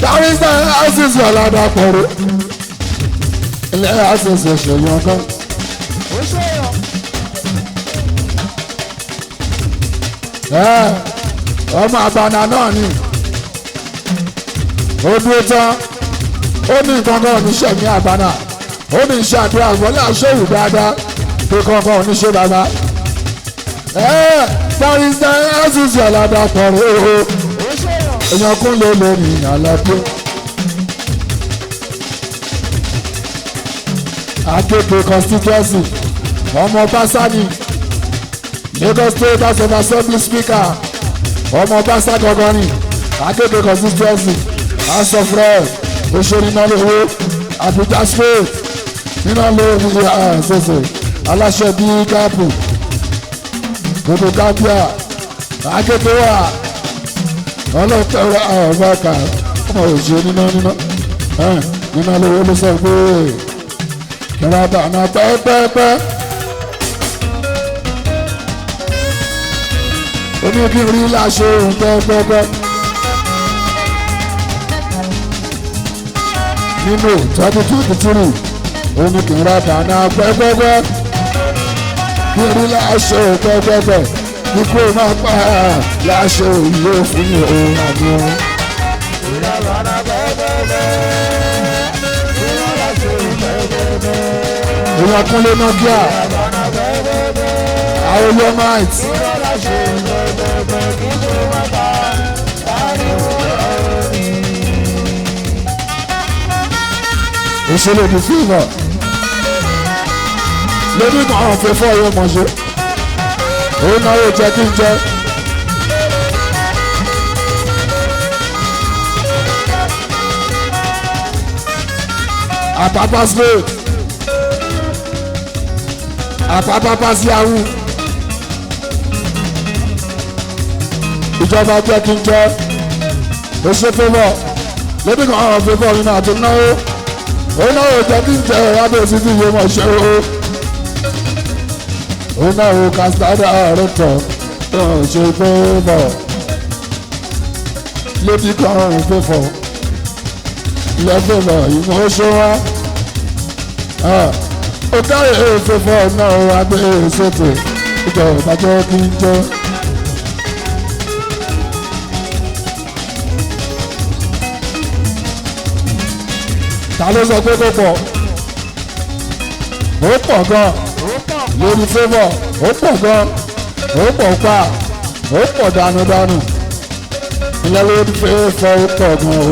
Barista àṣìṣe ọ̀làdà kúrò. Ilé àṣìṣe ṣèyàn kan. Ọmọ àbànà náà ni ó dúró tán ó ní kankan oníṣẹ́ ní àbànà ó ní iṣẹ́ àdúrà wọlé àṣẹwù dáadáa tó kankan oníṣẹ́ bàbá Barista àṣìṣe ọ̀làdà kúrò èèyàn kún lè lórí àlàbí. Akéde constituency ọmọ Básánì Lagos State House of Assembly Speaker ọmọ Básá gangan ni Akéde constituency House of Rep òṣèré náà lówó Abuja State nínú lówó ṣẹṣẹ aláṣẹ bíi káàpù gbogbo kábíà Akéde wà ọlọ́tẹ̀wé ọ̀bàkà ọmọ òṣèré nínú lówó ló sọ pé kẹrẹ àbànà pẹ́ẹ́pẹ́ẹ́pẹ́. Oníkiri láṣẹ òun pẹ́ẹ́pẹ́ẹ́pẹ́. Nínú 2023 oníkiri àbànà pẹ́ẹ́pẹ́ẹ́pẹ́. Kiri láṣẹ òun pẹ́ẹ́pẹ́ẹ́pẹ́. Ikú máa pa láṣẹ òun yóò fún mi òun àmì òun. Èèyàn kúnlé Nokia àwọn olómite òṣèlú di fíìmù lórí kan àwọn fẹ́fọ́ ọ̀rọ̀ mọ̀ṣẹ́ òun náà yóò jẹ́ kí n jẹ́. Àpápá slate Àpápá pàṣíàwù ìjọba jẹ́ kí n jẹ́ oṣù fẹ́fọ́ lórí kan àwọn fẹ́fọ́ mi náà tó náwó òun náà yóò jẹ́ kí n jẹ́ abẹ́ òsì yóò mọ̀ ṣe o òun náà yóò kásítádà rẹ̀ tọ̀ ṣe fẹ́fọ́ lórí kan àwọn fẹ́fọ́ lẹ́fẹ̀lọ́ ìmọ̀ ṣe wá ó káyé fẹ́fọ́ náà wá gbé sókè ìjọba jẹ́ kí n jẹ́. Ta ló sọ pé kó pọ̀ ó pọ̀ gan lórí fẹ́fọ́ ó pọ̀ gan ó pọ̀ pa ó pọ̀ dànùdànù ilé lórí fẹ́fọ́ ó pọ̀ gan o.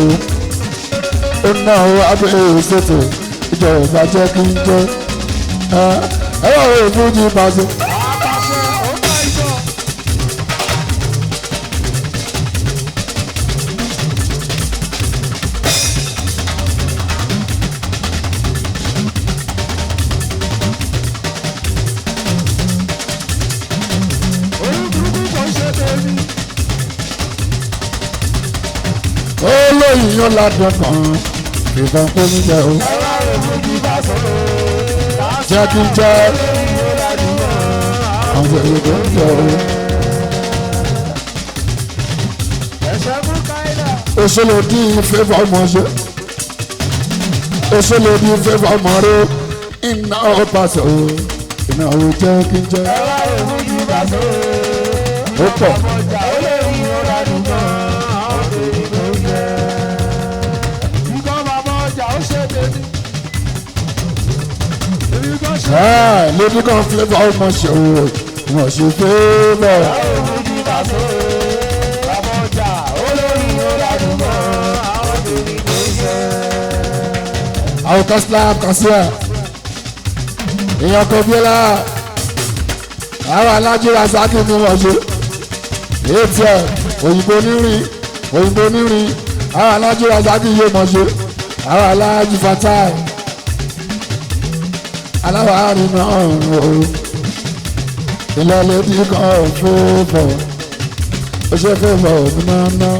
Ó ná owó abẹ́ ṣètò ìjọba jẹ́ kí n jẹ́ ẹ wà wọ́n ìfúnjì pàṣẹ. Olóyìn yóò ládùn kan ìbọn kó mi jẹ o. Jẹ́ kí n jẹ́ àwọn tẹ̀lé tó ń jẹ o. òṣèlú di fẹ́fọ́ ọmọ ṣe òṣèlú di fẹ́fọ́ ọmọ rẹ iná ọ̀pàṣẹ o iná ò jẹ́ kí n jẹ́. ó pọ̀. lady kan flavour ọmọ ṣe o wọ́n ṣe favour. àwọn kọ́sílám kan sí ẹ̀ èèyàn kan bí ọ́lá àwọn alájọra sákì ni wọ́n ṣe atm òyìnbó nírin àwọn alájọra sákì yé mọ̀ ṣe àwọn alájí fatai aláwọ̀ àárín náà o ilé lẹ́dí kan fẹ́fọ̀ ó ṣe fẹ́fọ̀ òun náà ná.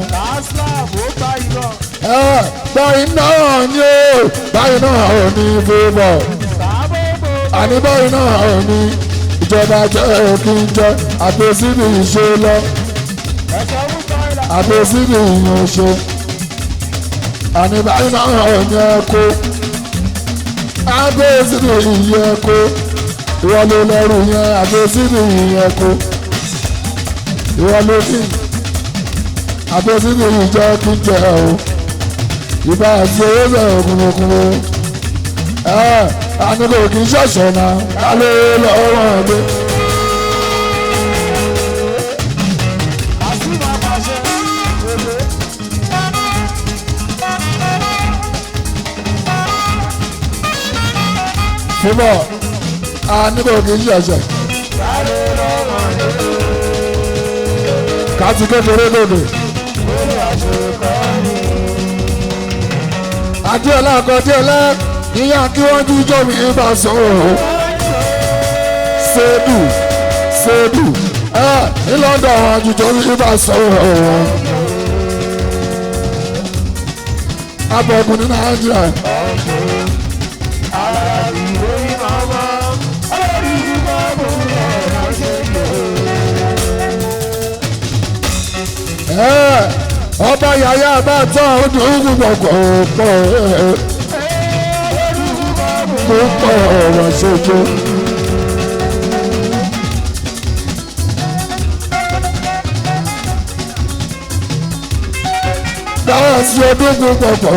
báyìí náà ni ó báyìí náà ò ní fẹ́fọ̀ àní báyìí náà ò ní ìjọba jẹ́ kí n jẹ́ àtẹ̀síbì ìṣe lọ àtẹ̀síbì ìyẹn ṣe àní báyìí náà ò ní ẹ̀kọ́ àtẹ̀síbì ìyẹn ẹ̀kọ́ ìwọ ló lẹ́rù yẹn àtẹ̀síbì ìyẹn ẹ̀kọ́ ìwọ ló ní àtẹ̀síbì ìjọ kí n jẹ́ o ìbá àti owó bẹ̀rẹ̀ òkúnlókúnló àníkò kì í ṣọ̀ṣọ̀ náà kálé lọ́wọ́ ẹgbẹ́. fúnbọ̀ àníkò kì í ṣọ̀ṣọ̀ káàtì kékeré lòdì. Adéọlá ọkọ̀ Adéọlá ìyá kí wọ́n jíjọ́ mi bá sọ̀rọ̀ ṣédù ní London àwọn jíjọ́ mi bá sọ̀rọ̀ abọ́gun ní Nàìjíríà. ọba yàyà bá tán ọdún púpọ̀ ọ̀rọ̀ ṣojú. dáwọ́ sí ọdún púpọ̀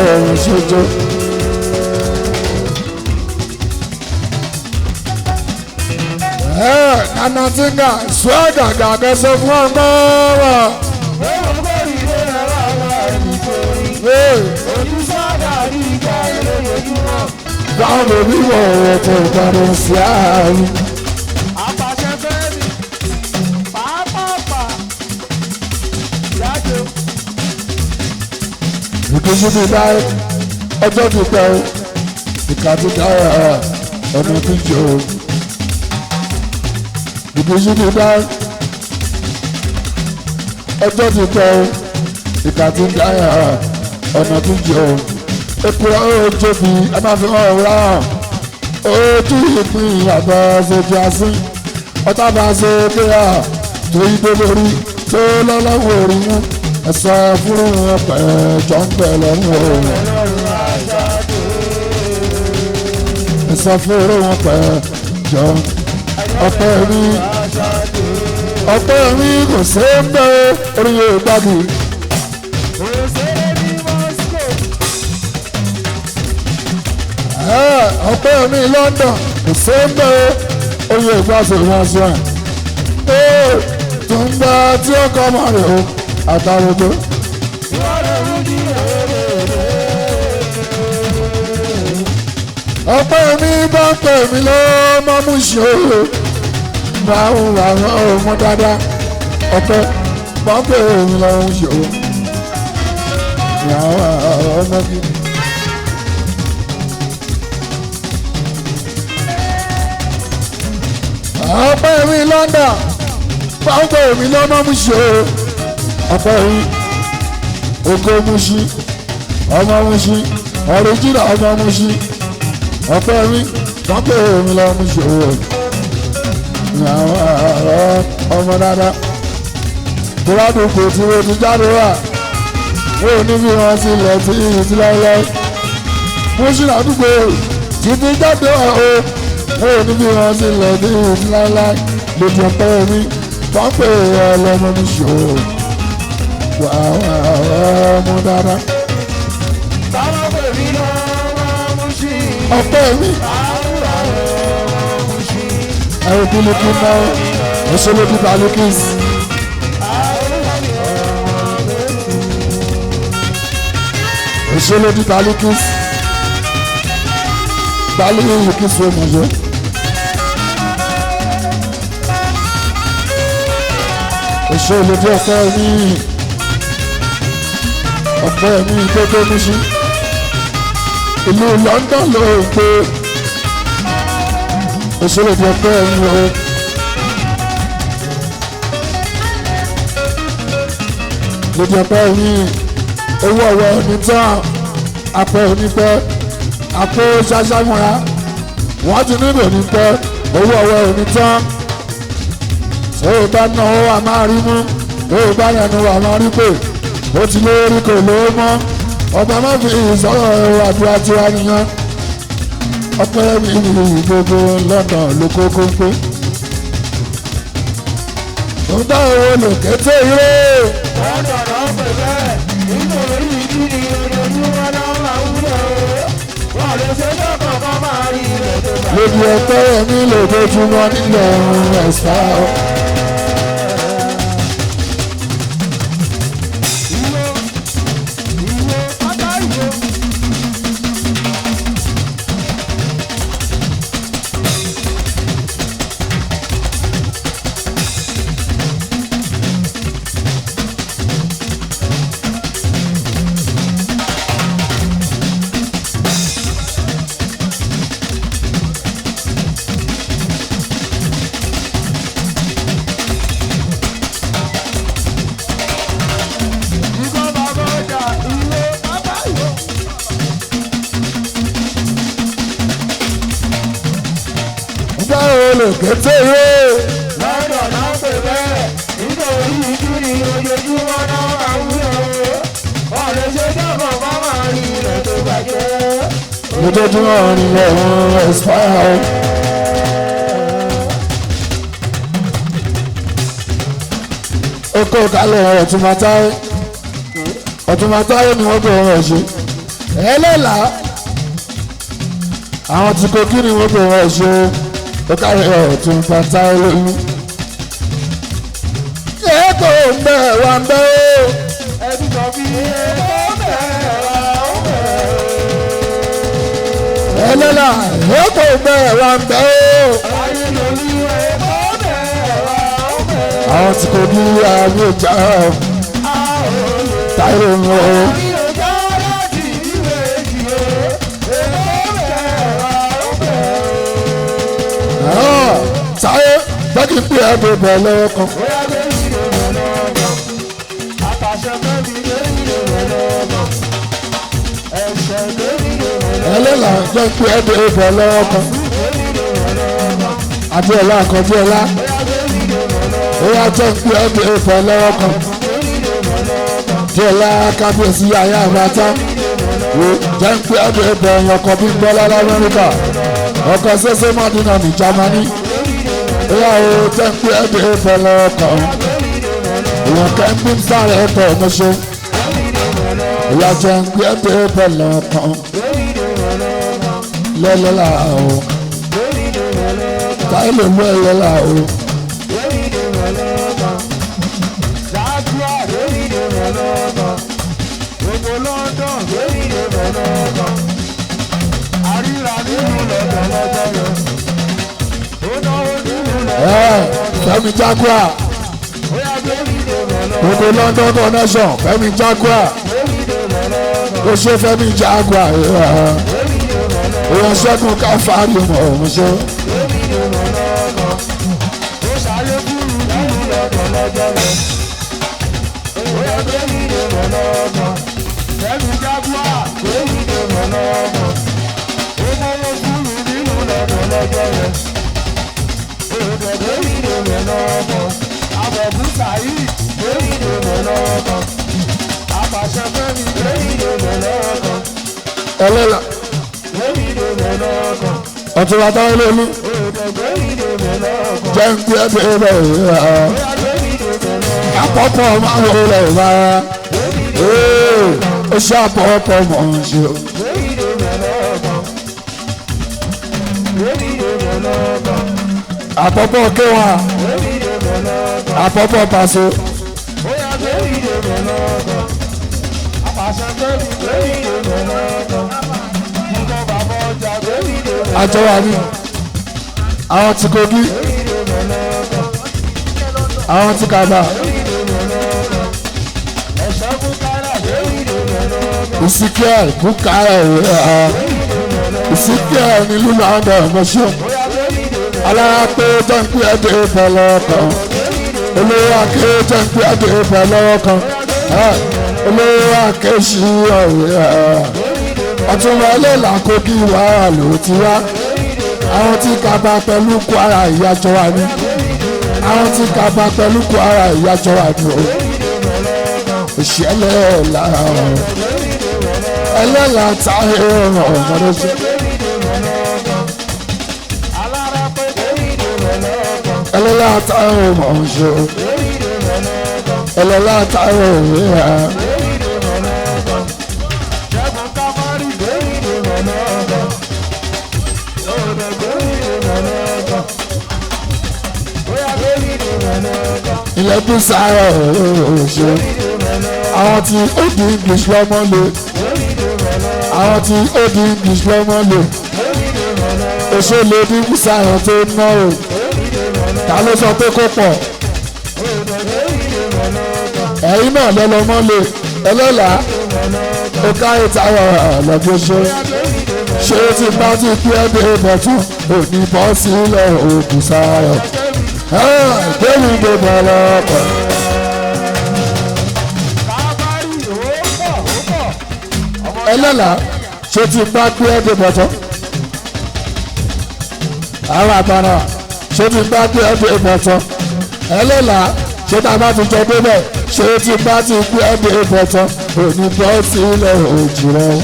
ọ̀rọ̀ ṣojú. Anatinga swaga gaga sọ fún ọgbọ́n. Báwo ló bí wọ̀rọ̀ tó gbàdọ̀ sí àárín? Apàṣẹ fẹ́ẹ́rì pàápàá yájọ. Ìkíṣí ti dá ọjọ́ ti pẹ́ o, ìka ti dá ọ̀nà tó jẹ́ o. Ìkíṣí ti dá ọjọ́ ti pẹ́ o, ìka ti dá ọ̀nà tó jẹ́ o. Epo ojú bí ẹ máa fi hàn wá ojú ìpín àbọ̀ ṣojú asín ọ̀tá bá ṣe pé à tó yí tó lórí tó lọ́lọ́wọ́ orí mú ẹ̀sọ́ fúrú wọn pẹ̀ jọ ń bẹ̀ lọ́wọ́ òun ẹ̀sọ́ fúrú wọn pẹ̀ jọ ọpẹ́ mi kò ṣe ń bẹ́ orí yóò gbági. Ọpẹ́ mi London kò ṣe ń bẹ́ oyè ìgbàsọ̀ ìránṣẹ́ ẹ̀ tó ń gbá tí ó kọ́ mọ́ rẹ̀ o àtàròjò. Ọpẹ́ mi bá ń pè mí ló máa mú ṣe o báwọn àwọn ọmọ dáadáa ọpẹ́ bá ń pè mí lọ́wọ́ mú ṣe o àwọn ọmọ gidi. Ọpẹ́ mi London pàápàá èmi lọ́nà mú ṣe ọpẹ́ mi Ògo Mùṣí ọmọ Mùṣí ọ̀rẹ́jìnà ọmọ Mùṣí ọpẹ́ mi wọ́n pè mí lọ́mú ṣòwò àwọn àárọ̀ ọmọ dáadáa tó bá dùnkù tí mo ti jáde wá mo ní bí wọ́n sílẹ̀ tí ìrètí láéláé mo ṣì ládùúgbò títí jáde wá o mo ní bí wọ́n sílẹ̀ tí ìrètí láéláé lójú ọpẹ́ mi wọ́n pè ọlọ́mọ mi ṣòwò àwọn àárọ̀ ọmọ dáadáa. Táwọn pè mí lọ́wọ́ mú sí. ọpẹ́ mi. ẹ̀rọ bílíkì náà òṣèlú balikis. òṣèlú balikis. balikis wo mọ̀jọ́. òṣèlú ọpẹ́ mi. ọpẹ́ mi tó tó mú sí. ìlú London ló ń gbé òṣèlú ọpẹ́ mi o. lójú ọpẹ́ mi owó ọwọ́ ní tán apẹ onípẹ́ àpò ṣáṣámúra wọ́n ti nílò nípẹ́ owó ọwọ́ ní tán tó o bá ná owó a máa rí mú tó o bá yẹnu wà máa rí pé ó ti lórí kò lówó mọ́ ọba má fi ìsọ̀rọ̀ ẹ̀rọ àdúrà tiwa nìyẹn ọpẹ́ mi ní gbogbo lọ́nà ló kókó pé tó ń dá owó lò kété ire. Wọ́n dọ̀rọ̀ pè bẹ́ẹ̀ nítorí ìdí ni ojoojúmọ́ náà máa ń lò ó. Wọ́n lè ṣe lọ́kàn kan máa rí ilẹ̀ tó bá. lójú ọpẹ́ mi lójoojúmọ́ nílẹ̀ ọ̀run ẹ̀sà. Kété yé. Lọ́dọ̀ náà pè bẹ́ẹ̀ nítorí ìdí ni ojoojúmọ́ náà máa ń lò ó. Wọ́n lè ṣe lọ́kàn kan máa rí ilẹ̀ tó bàjẹ́. lójoojúmọ́ nílẹ̀ ọ̀run ẹ̀sà. oko kalẹ̀ ọ̀túnmátáyé ni wọ́n bẹ̀rẹ̀ rẹ̀ ṣe ẹlẹ́là àwọn tí Kogi ni wọ́n bẹ̀rẹ̀ rẹ̀ ṣe ó kalẹ̀ ọ̀túnmátáyé lóyún. èkó ń bẹ̀ wá ń bẹ̀ ó. Ẹbí sọ fi èkó bẹ̀rẹ̀ wá ó bẹ̀rẹ̀. ẹlẹ́là èkó ń bẹ̀ wá ń bẹ̀ ó. Ayé lórí èkó bẹ̀rẹ̀ wá ó bẹ̀rẹ̀. àwọn tí Kogi àmì ìjà táyé ń wọ. Táyé bẹ́ẹ̀kì pé ẹ̀bùn bẹ̀ lọ́wọ́ kan. ẹlẹ́là jẹ́ pé ẹ̀bùn bẹ̀ lọ́wọ́ kan. Adéọlá Akọ́déọlá ó yá jẹ́ pé ẹ̀bùn bẹ̀ lọ́wọ́ kan. Adéọlá kábíyèsí ayé àbátá jẹ́ pé ẹ̀bùn bẹ̀ ọkọ̀ bí gbọ́lá l'Amẹ́ríkà ọkọ̀ ṣẹṣẹ mọ́dúnà ní Jámánì. Ìyá o jẹ́ pé ẹ̀bùn bẹ̀ lọ́wọ́ kan. Ìyẹn kẹ́ ń bí sáré ẹ̀tọ́ ọmọṣẹ́. Ìyá jẹ́ pé ẹ̀bùn bẹ̀ lọ́wọ́ kan. Lẹ́lẹ́lá o táyé lè mú ẹlẹ́lá o. Fẹ́mi Jaguar gbogbo London connection Fẹ́mi Jaguar ó ṣe Fẹ́mi Jaguar ìwọ̀n ṣẹ́gun káfárí mọ̀ òun ṣe. Fẹ́mi Jaguar lọ́kọ̀. Àbọ̀bùn sàyí lórí ìdòwò lọ́kọ̀. Àpàṣẹ fẹ́mi lórí ìdòwò lọ́kọ̀. ẹlẹ́la Lórí ìdòwò lọ́kọ̀. ọtún wa táwọn olóòlù Lórí ìdòwò lọ́kọ̀. jẹ́ ń gbé ẹgbẹ́ rẹ̀ Bóyá lórí ìdòwò lọ́kọ̀. àpọ̀pọ̀ máa ń wọlé rárá ó ṣe àpọ̀pọ̀ mọ̀ ń ṣe o. Lórí ìdòwò lọ́kọ̀. Lórí ìdòwò lọ́kọ̀. àpọ̀pọ̀ kéwà Lórí ìdòwò lọ́kọ̀. àpọ̀pọ̀ pàṣẹ Bóyá lórí ìdòwò lọ́kọ̀. Àpàṣẹ fẹ́mi lórí ìdòwò lọ́kọ̀. Nǹkan bàbá ọjà lórí ìdòwò lọ́kọ̀. àjọwà ni àwọn tí Kogi àwọn tí Kaba Ezekiel Bukara Ezekiel nílùú London mọ̀ṣọ́ alára pé jẹ́ǹpé ẹ̀dẹ̀ ìfẹ́ lọ́wọ́ kan olówó àké jẹ́ǹpé ẹ̀dẹ̀ ìfẹ́ lọ́wọ́ kan olówó àké ṣí ọ̀rẹ́ ọ̀túnwá ẹlẹ́là Kogi wàhálà ló ti wá àwọn tí Kaba pẹ̀lú Kwara ìyájọ́ wa ní àwọn tí Kaba pẹ̀lú Kwara ìyájọ́ wa ní o òṣìṣẹ́ lára wọn ẹlẹ́la táyé ọ̀rọ̀ ọ̀mọdé ṣe. ẹlẹ́la táyé ọ̀mọ̀ ṣe ẹlẹ́la táyé òwe ha. ilẹ̀ bí sáyà ṣe àwọn tí ó di English lọ́mọ lè àwọn tí ó di English lọ́mọ lè èso lè bí sáyà tó ná o ta ló sọ pé kó pọ̀ ẹ̀yin náà lọ́lọ́mọ lè ẹlẹ́là ó káyé táwọn ọ̀lọ́gbọ́n ṣe ti bá ti kí ẹ dé bọ̀tún òní bọ́ sílẹ̀ òkú sáyà gbẹ̀mí gbogbo ọlọ́pàá. ẹlẹ́la ṣe ti bá gbé ẹ̀dẹ̀ bọ̀tọ̀ àwọn àgbàrá ṣe ti bá gbé ẹ̀dẹ̀ bọ̀tọ̀ ẹlẹ́la ṣe tá a bá ti jọ débẹ̀ ṣe ti bá ti gbé ẹ̀dẹ̀ bọ̀tọ̀ òní bọ́ sílẹ̀ òjì rẹ̀.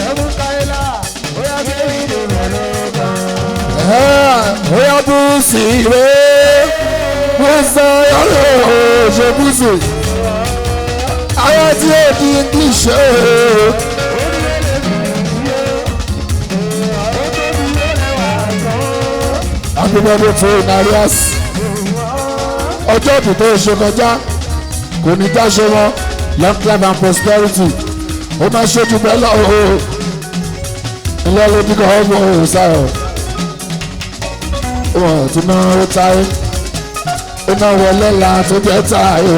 bóyá búùsì rẹ̀ bùsọ̀ yọ̀rọ̀ ṣe búùsì àwọn tí ó di English agbègbè tó Narias ọjọ́ ìbí tó ṣe kọjá kò ní jáṣe wọn long life and prosperity ó máa ṣojú bẹ́ẹ̀ lọ́wọ́ ilé lójú kan ọmọ òòsàrò wọn ti ná ó táyé ó náà wọlé la tó jẹ́ táyé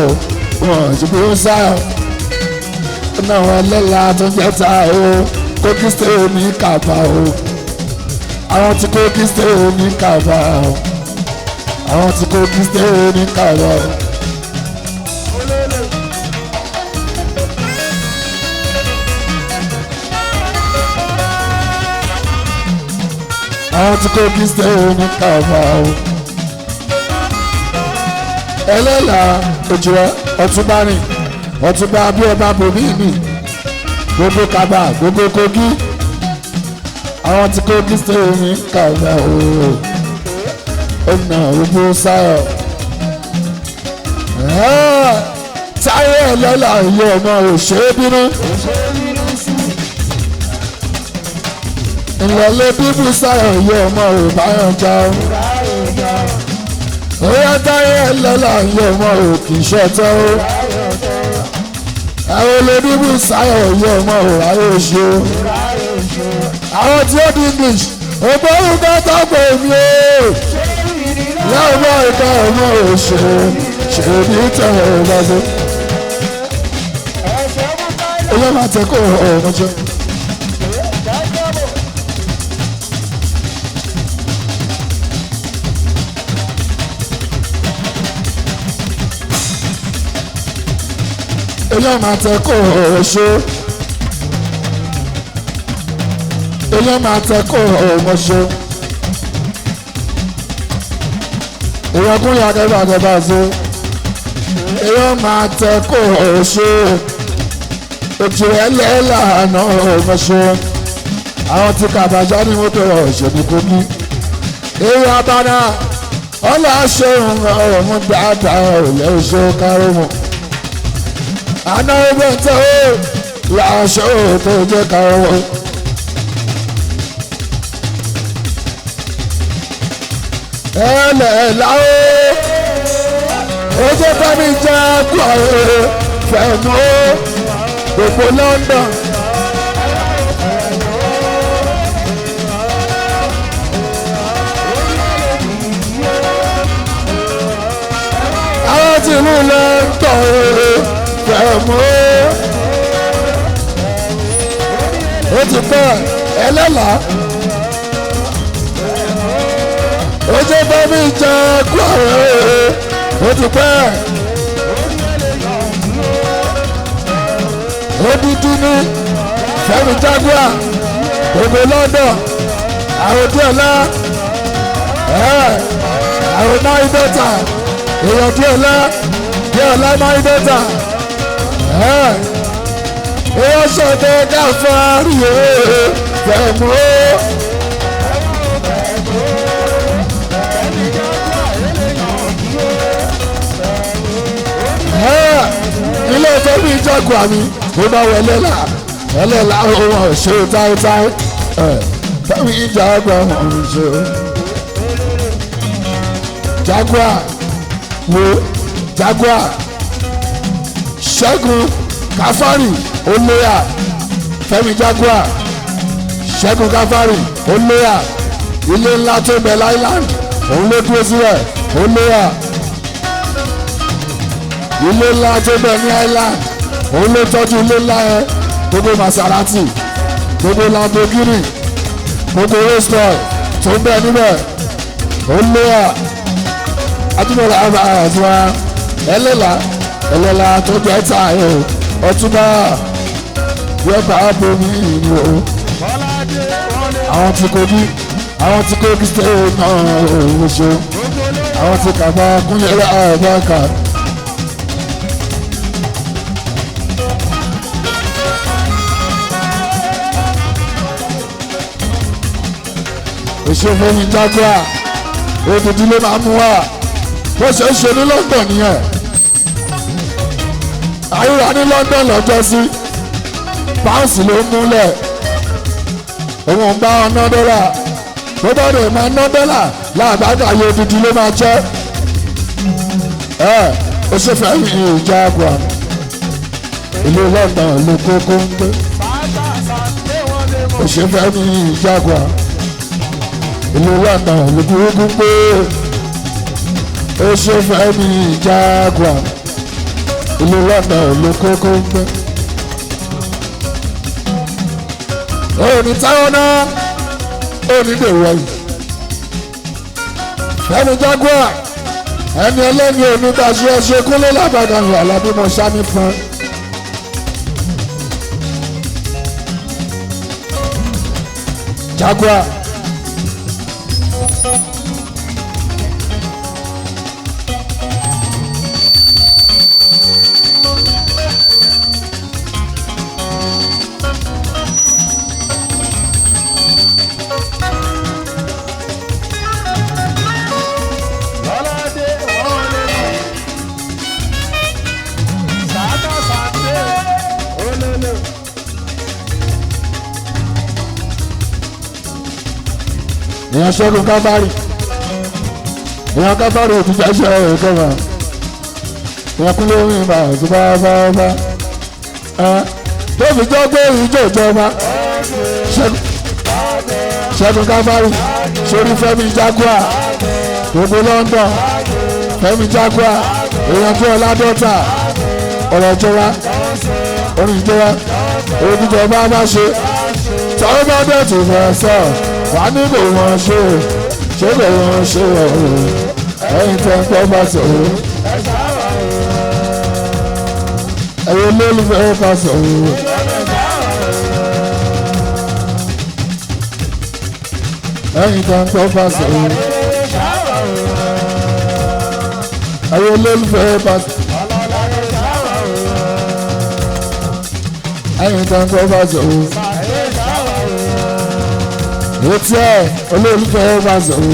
wọn ti bí ó sáyọ ó náà wọlé la tó jẹ́ táyé Kogi State ní Kaba o àwọn tí Kogi State ní Kaba o àwọn tí Kogi State ní Kaba o. àwọn tí Kogi State ní Kaba o. ẹlẹ́la òjìrẹ́ ọ̀túnba ni ọ̀túnba bí ọba bòmí mi gbogbo Kaba gbogbo Kogi àwọn tí Kogi State ní Kaba o. ọ̀nà ògbó sáyọ̀ táyé ẹlẹ́la yọ ọmọ òṣèré bínú. ìlọlé bíbú sáyọ̀ yọ ọmọ òbáyọ̀ já o. Oya táyé ẹlẹ́la yọ ọmọ òkì ṣọ́tọ́ o. àwọn olódìbò sáyọ̀ yọ ọmọ òráyè ṣe o. àwọn tí ó di English ògbóhùn kọ́tọ́ pè mí o. lọ́wọ́ ìka ọmọ òṣèré ṣèbí tẹ̀wọ̀ lọ́sẹ̀. oyè máa tẹ kó ọmọ jẹ. èyàn máa tẹ kó ọ̀ṣọ́ èyàn máa tẹ kó ọ̀ṣọ́ èèyàn kún yà kẹfà sí èèyàn máa tẹ kó o ṣe òtù ẹlẹ́lànà ọmọṣẹ́ àwọn tí kàbàjá ní mọ́tò ọ̀ṣẹ́ni Kogi èèyàn abáná ọlọ́ṣẹ́ ọ̀rọ̀ mú dáadáa òlẹ́ oṣù kárọ̀mù àná ẹgbẹ́ tẹ́ ó láṣọ tó jẹ́ kárọ̀mù. ẹlẹ́láwó ojú fẹ́mi jẹ́ kúrò fẹ̀mú gbogbo London. àwọn tí ìlú London fẹ̀mú ó ti pẹ́ ẹlẹ́lá ojú fẹ́mi jẹ́ kúrò ó ti pẹ́ odidi ní Fẹ́mi Jaguar gbogbo London àwọn díẹ̀ lá àwọn náà dọ́tà èèyàn díẹ̀ lá náà dọ́tà èèyàn ṣọ̀tẹ̀ káfárí Fẹ́mi ilé Fẹ́mi Jaguar mi ó bá wọ ẹlẹ́là ohun ọ̀ṣẹ́ táítáí Fẹ́mi Jaguar wọn ń ṣe Jaguar wo Jaguar Ṣẹ́gun Káfárì olóyà Fẹ́mi Jaguar Ṣẹ́gun Káfárì olóyà ilé ńlá tó bẹ̀ láìláńd òun ló dúró sílẹ̀ olóyà ilé ńlá tó bẹ̀ ní island òun ló tọ́jú ilé ńlá yẹn gbogbo Maserati gbogbo Lamborghini gbogbo Rolls Royce tó ń bẹ̀ níbẹ̀ òun ló wà ajúmọ̀lá àbáyọ̀túnwá ẹlẹ́là tó jẹ́ táyé ọtúbà yọba bomi ìlú o àwọn tí Kogi state náà ò ṣe àwọn tí Kàfá Kúnlé àbáka. Èso Fẹ́mi Jaguar òdìdí ló máa mú wá bó ṣe ń ṣe ní London nìyẹn àyíra ní London lọ́jọ́ sí pounds ló ń múlẹ̀ òun ń bá ọ̀nà dọ́là tó bá dé máa ná dọ́là láàbàdà yóò òdìdí ló máa jẹ́ Èso Fẹ́mi Jaguar ìlú London ló kókó ń gbé Èso Fẹ́mi Jaguar ìlú London ló kúrúkú pé Èso Fẹ́mi Jaguar ìlú London ló kókó ń pẹ́. òní táwọn náà òní lè wọ̀nyí Fẹ́mi Jaguar ẹni ẹlẹ́ni òní daṣu ẹṣẹ Kúnlé lábàdàn rẹ̀ alábímọ sani fún Jaguar. èèyàn Ṣẹ́gun Káfárì èèyàn Káfárì òtútù ẹ̀ṣẹ̀ rẹ̀ kẹ́wàá èèyàn Kúnlé orin ìbà tó bá tó fi jọ́ pé ìjọ ìjọba Ṣẹ́gun Káfárì sórí Fẹ́mi Jaguar gbogbo London Fẹ́mi Jaguar èèyàn tó ọládọ́ta ọ̀rọ̀ ìjọba orin ìjọba òdìjọba bá ṣe tọ́wọ́ bá dẹ̀ tó fẹ́ sọ wà ní kò wọ́n ṣe kò wọ́n ṣe ẹ̀yìn tó ń pọ́ bá sọ̀rọ̀ ẹ̀yìn olólùfẹ́ bá sọ̀rọ̀ ẹ̀yìn tó ń pọ́ bá sọ̀rọ̀ àwọn olólùfẹ́ pàṣẹ. ẹ̀yin tó ń gbọ́ pàṣẹ o. etí ẹ̀ olólùfẹ́ pàṣẹ o.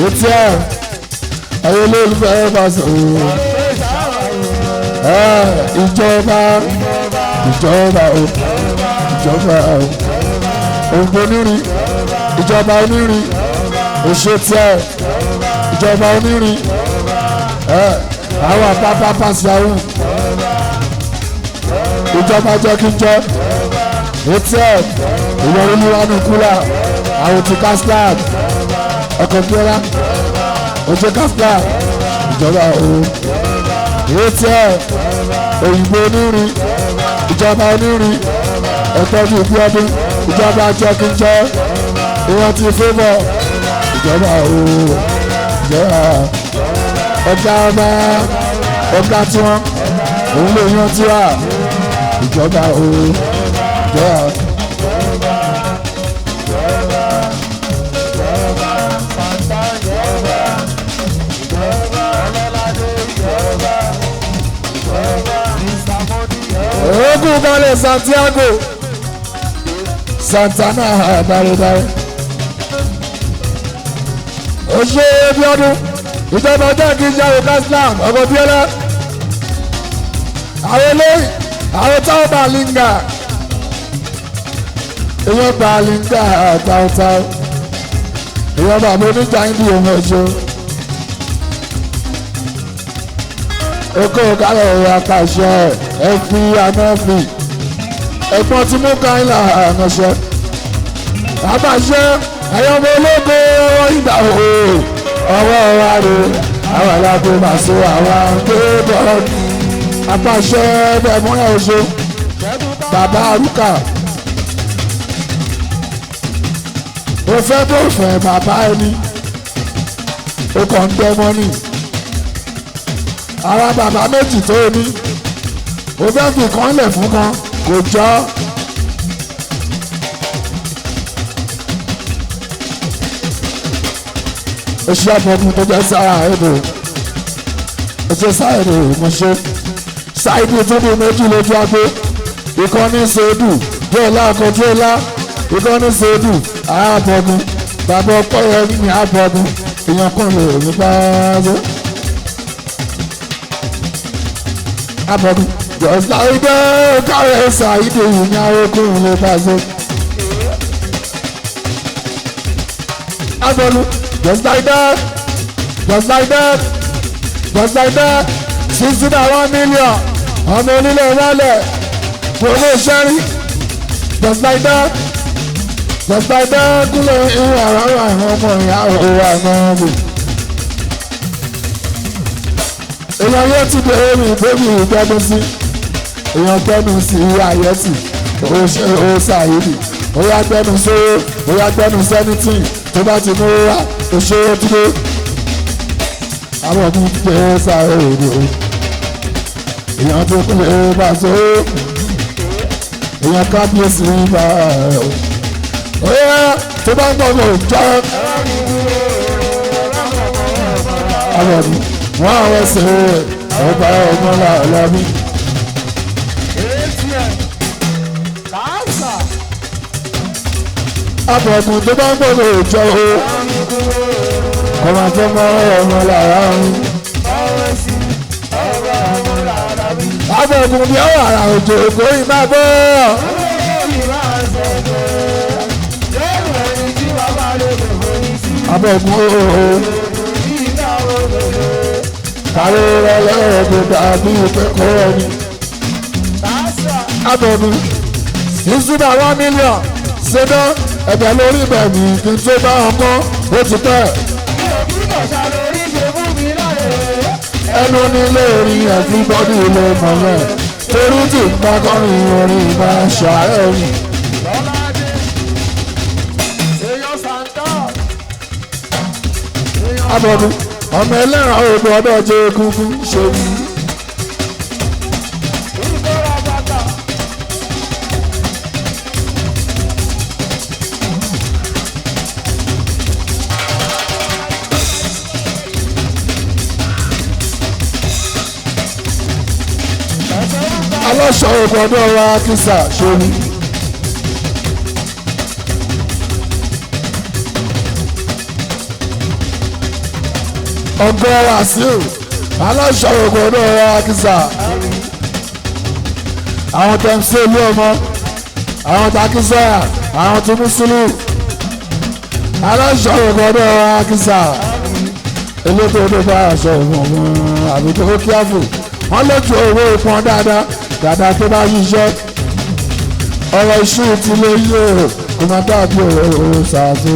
etí ẹ̀ ẹ̀yin olólùfẹ́ pàṣẹ o. ìjọba ìjọba o ìjọba o òǹgbò onírin ìjọba onírin òṣètìẹ ìjọba onírin àwọn àpapọ̀ pàṣẹwò ìjọba jẹ́ kí n jẹ́ etí ẹ̀ ìwọ olúwanú kúlà àwọn ti cascad ọkọ̀ kíọ́lá ojú cascad ìjọba o etí ẹ̀ òyìnbó onírin ìjọba onírin ẹ̀tọ́jú ìbí ọdún ìjọba jẹ́ kí n jẹ́ ìwọ̀n ti fébọ̀ ìjọba o ìjọba ọ̀gá ọba ọ̀gá tí wọ́n òun lè yan tí wà ìjọba o ìjọba. ogun balẹ̀ Santiago Santana dáridári oṣù Bíọ́dún ìjọba ọjọ́ ìkíjà okaslam ọkọ̀ bíọ́lá àwọn eléyìí àwọn táwọn bá linga èèyàn bá linga táwọn èèyàn bá mi oníjà ìdí òun ẹ̀ṣọ́ oko kálọ̀ ẹ̀yà kàṣẹ ẹ̀fí anáfì ẹ̀gbọ́n tí mú káyìnlá àmọ́ṣẹ́ àbáṣẹ́ ẹ̀yọ́ ọmọ ológo ìgbà òhò ọwọ́ wa rè àwọn aláàbò máa so àwọn akéèbọ̀ àbáṣẹ́ bẹ́ẹ̀ múra oṣù bàbá arúkà ó fẹ́ bó fẹ́ bàbá ẹni ó kàn ń tẹ́ mọ́nì ara bàbá méjì tó ní ó fẹ́ fi kan lẹ̀ fún kan kò jọ. ó ṣe àbọ̀kùn tó jẹ́ sára èdè ó ṣe sára èdè mo ṣe ṣáìdì tó bí méjì lójú agbó ìkànnì ṣèdù bẹ́ẹ̀ láàkọ́jú ọlá ìkànnì ṣèdù àbọ̀kùn bàbá ọpẹ́ ẹni ní àbọ̀kùn èèyàn kan lè ní báyọ̀. àbọ̀kùn jọ̀ọ́sà ìdẹ́ káwé ṣáìdì yìí ní arókùnrin lè bá ṣe. àbọ̀kùn. Just like that, just like that, just like that. 61 million. Ọmọ onílé ìrọ̀lẹ́ gbogbo ìṣẹ́rí. Just like that, just like that. Kúlẹ̀ ìwé àrárá àwọn ọmọ ìyá òwò àná ọ̀gbìn. Èèyàn yóò ti dé omi ìbéèrè ìgbẹ́nu sí. Èèyàn gbẹ́nu sí àyẹ́sì. Ó ṣe ó ṣàyèdì. Ó yá gbẹ́nu sówó. Ó yá gbẹ́nu sẹ́nitì. Tó bá ti mú wá òṣèré dúró àwọn ọdún pé sáré òde o èèyàn tó kún lè bá so èèyàn kábíyèsí bá o oyè tó bá ń gbọ́ kò jọ àwọn ọdún wọn àwọn ẹsẹ̀ ọba ọgbọ́n làlábí. àbọ̀kùn tó bá ń gbọ́ kò jọ o kọ́má tó mọ́ ọmọ lára ń. àbọ̀kùn bí ọ̀rọ̀ àrà òjò kò ì máa bọ́. àbọ̀kùn ooo kárí ọlọ́rọ̀ tó dàbí ìpẹ́kọ̀ọ́ ni. àbọ̀kùn ìṣúná 1 million ṣẹ́dá ẹ̀bẹ̀ lórí bẹ̀mí kí n tó bá ọkọ́ ó ti tẹ̀. ẹnu nílé orin everybody ló mọ̀lẹ́ torí tí ń bá kọrin orin bá ṣàárẹ̀ mi. Abọ̀dún ọmọ ẹlẹ́ran ogun ọdọ̀ jẹ́ egungun ṣe mí. aláṣọ ògbọ́dọ̀ wa kìsà ṣorí. ọgọ́ wàsíù aláṣọ ògbọ́dọ̀ wa kìsà. àwọn tẹ̀sí olú ọmọ àwọn takísọ́yà àwọn tó mú sílù aláṣọ ògbọ́dọ̀ wa kìsà. elétò tó bá aṣọ ògbọ́n àbí tó kíáfù wọ́n lójú owó ìpọn dáadáa tó bá yíṣẹ́ ọ̀rọ̀ iṣu ti lè yé o kò má dàbí òróró ṣáàtú.